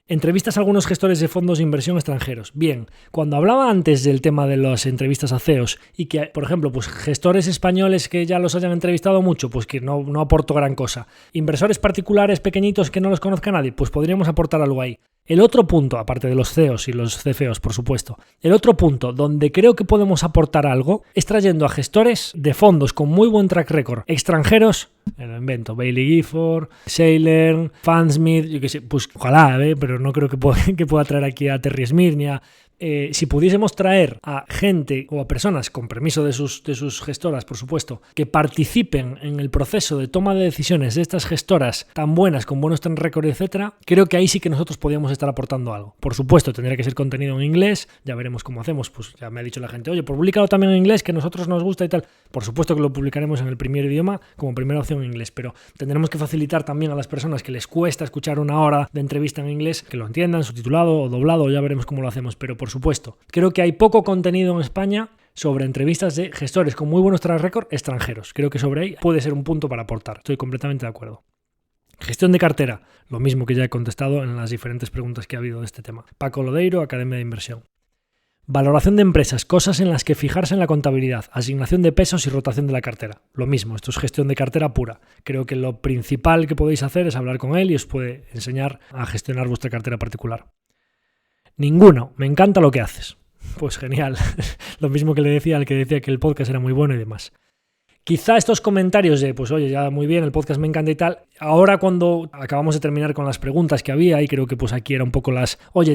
Entrevistas a algunos gestores de fondos de inversión extranjeros. Bien, cuando hablaba antes del tema de las entrevistas a CEOs y que, por ejemplo, pues gestores españoles que ya los hayan entrevistado mucho, pues que no aporto gran cosa. Inversores particulares pequeñitos que no los conozca nadie, pues podríamos aportar algo ahí. El otro punto, aparte de los CEOs y los CFOs, por supuesto, el otro punto donde creo que podemos aportar algo es trayendo a gestores de fondos con muy buen track record extranjeros, lo invento, Bailey Gifford, Saylor, Fansmith, yo qué sé, pues ojalá, pero no creo que pueda traer aquí a Terry Smith ni a... si pudiésemos traer a gente o a personas, con permiso de sus gestoras, por supuesto, que participen en el proceso de toma de decisiones de estas gestoras tan buenas, con buenos track record, etcétera, creo que ahí sí que nosotros podríamos estar aportando algo. Por supuesto, tendría que ser contenido en inglés, ya veremos cómo hacemos, pues ya me ha dicho la gente, oye, pues públicalo también en inglés, que a nosotros nos gusta y tal. Por supuesto que lo publicaremos en el primer idioma como primera opción en inglés, pero tendremos que facilitar también a las personas que les cuesta escuchar una hora de entrevista en inglés, que lo entiendan, subtitulado o doblado, ya veremos cómo lo hacemos, pero por supuesto, creo que hay poco contenido en España sobre entrevistas de gestores con muy buenos track record extranjeros. Creo que sobre ahí puede ser un punto para aportar. Estoy completamente de acuerdo. Gestión de cartera, lo mismo que ya he contestado en las diferentes preguntas que ha habido de este tema. Paco Lodeiro, Academia de Inversión. Valoración de empresas, cosas en las que fijarse en la contabilidad, asignación de pesos y rotación de la cartera. Lo mismo, esto es gestión de cartera pura. Creo que lo principal que podéis hacer es hablar con él y os puede enseñar a gestionar vuestra cartera particular. Ninguno, me encanta lo que haces. Pues genial, lo mismo que le decía al que decía que el podcast era muy bueno y demás. Quizá estos comentarios de, pues oye, ya muy bien, el podcast me encanta y tal, ahora cuando acabamos de terminar con las preguntas que había, y creo que pues aquí era un poco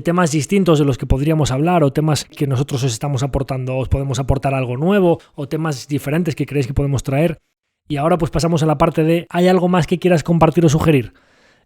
temas distintos de los que podríamos hablar, o temas que nosotros os estamos aportando, os podemos aportar algo nuevo, o temas diferentes que creéis que podemos traer, y ahora pues pasamos a la parte de, ¿hay algo más que quieras compartir o sugerir?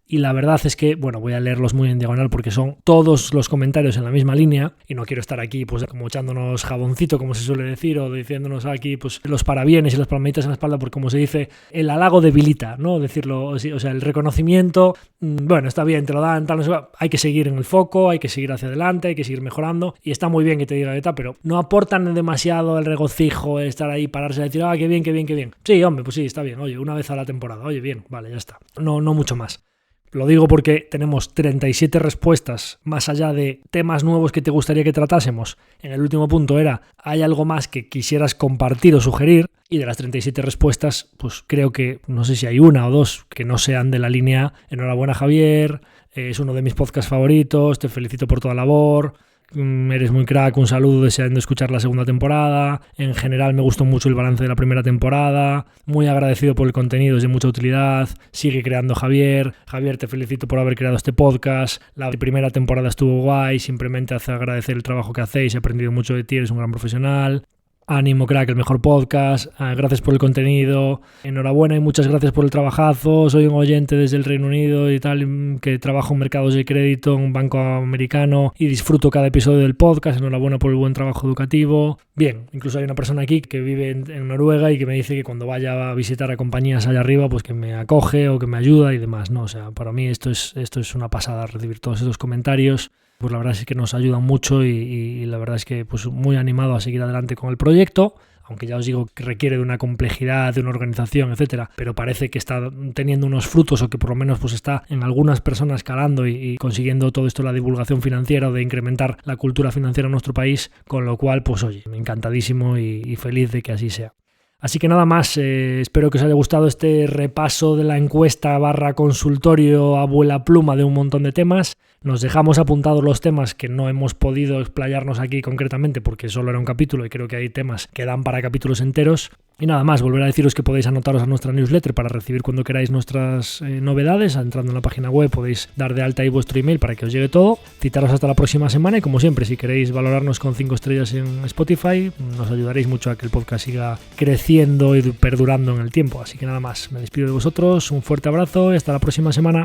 Y la verdad es que, bueno, voy a leerlos muy en diagonal porque son todos los comentarios en la misma línea y no quiero estar aquí pues como echándonos jaboncito, como se suele decir, o diciéndonos aquí pues los parabienes y las palmaditas en la espalda, porque como se dice, el halago debilita, ¿no? Decirlo, o sea, el reconocimiento, bueno, está bien, te lo dan, tal, no sé, hay que seguir en el foco, hay que seguir hacia adelante, hay que seguir mejorando, y está muy bien que te diga tal, pero no aportan demasiado el regocijo, el estar ahí, pararse y decir, qué bien, qué bien, qué bien. Sí, hombre, pues sí, está bien, oye, una vez a la temporada, oye, bien, vale, ya está. No mucho más. Lo digo porque tenemos 37 respuestas, más allá de temas nuevos que te gustaría que tratásemos. En el último punto era, ¿hay algo más que quisieras compartir o sugerir? Y de las 37 respuestas, pues creo que, no sé si hay una o dos que no sean de la línea, enhorabuena Javier, es uno de mis podcasts favoritos, te felicito por toda la labor, eres muy crack, un saludo, deseando escuchar la segunda temporada. En general me gustó mucho el balance de la primera temporada, muy agradecido por el contenido, es de mucha utilidad, sigue creando Javier, te felicito por haber creado este podcast, la primera temporada estuvo guay, simplemente hace agradecer el trabajo que hacéis, he aprendido mucho de ti, eres un gran profesional. Ánimo, crack, el mejor podcast, gracias por el contenido, enhorabuena y muchas gracias por el trabajazo, soy un oyente desde el Reino Unido y tal, que trabajo en mercados de crédito en un banco americano y disfruto cada episodio del podcast, enhorabuena por el buen trabajo educativo. Bien, incluso hay una persona aquí que vive en Noruega y que me dice que cuando vaya a visitar a compañías allá arriba, pues que me acoge o que me ayuda y demás, ¿no? O sea, para mí esto es una pasada, recibir todos estos comentarios. Pues la verdad es que nos ayudan mucho y la verdad es que pues muy animado a seguir adelante con el proyecto, aunque ya os digo que requiere de una complejidad, de una organización, etcétera, pero parece que está teniendo unos frutos, o que por lo menos pues está en algunas personas calando y consiguiendo todo esto, la divulgación financiera, o de incrementar la cultura financiera en nuestro país, con lo cual pues oye, encantadísimo y feliz de que así sea. Así que nada más, espero que os haya gustado este repaso de la encuesta / consultorio abuela pluma de un montón de temas. Nos dejamos apuntados los temas que no hemos podido explayarnos aquí concretamente porque solo era un capítulo y creo que hay temas que dan para capítulos enteros. Y nada más, volver a deciros que podéis anotaros a nuestra newsletter para recibir cuando queráis nuestras novedades. Entrando en la página web podéis dar de alta ahí vuestro email para que os llegue todo. Citaros hasta la próxima semana y como siempre, si queréis valorarnos con 5 estrellas en Spotify, nos ayudaréis mucho a que el podcast siga creciendo y perdurando en el tiempo. Así que nada más, me despido de vosotros, un fuerte abrazo y hasta la próxima semana.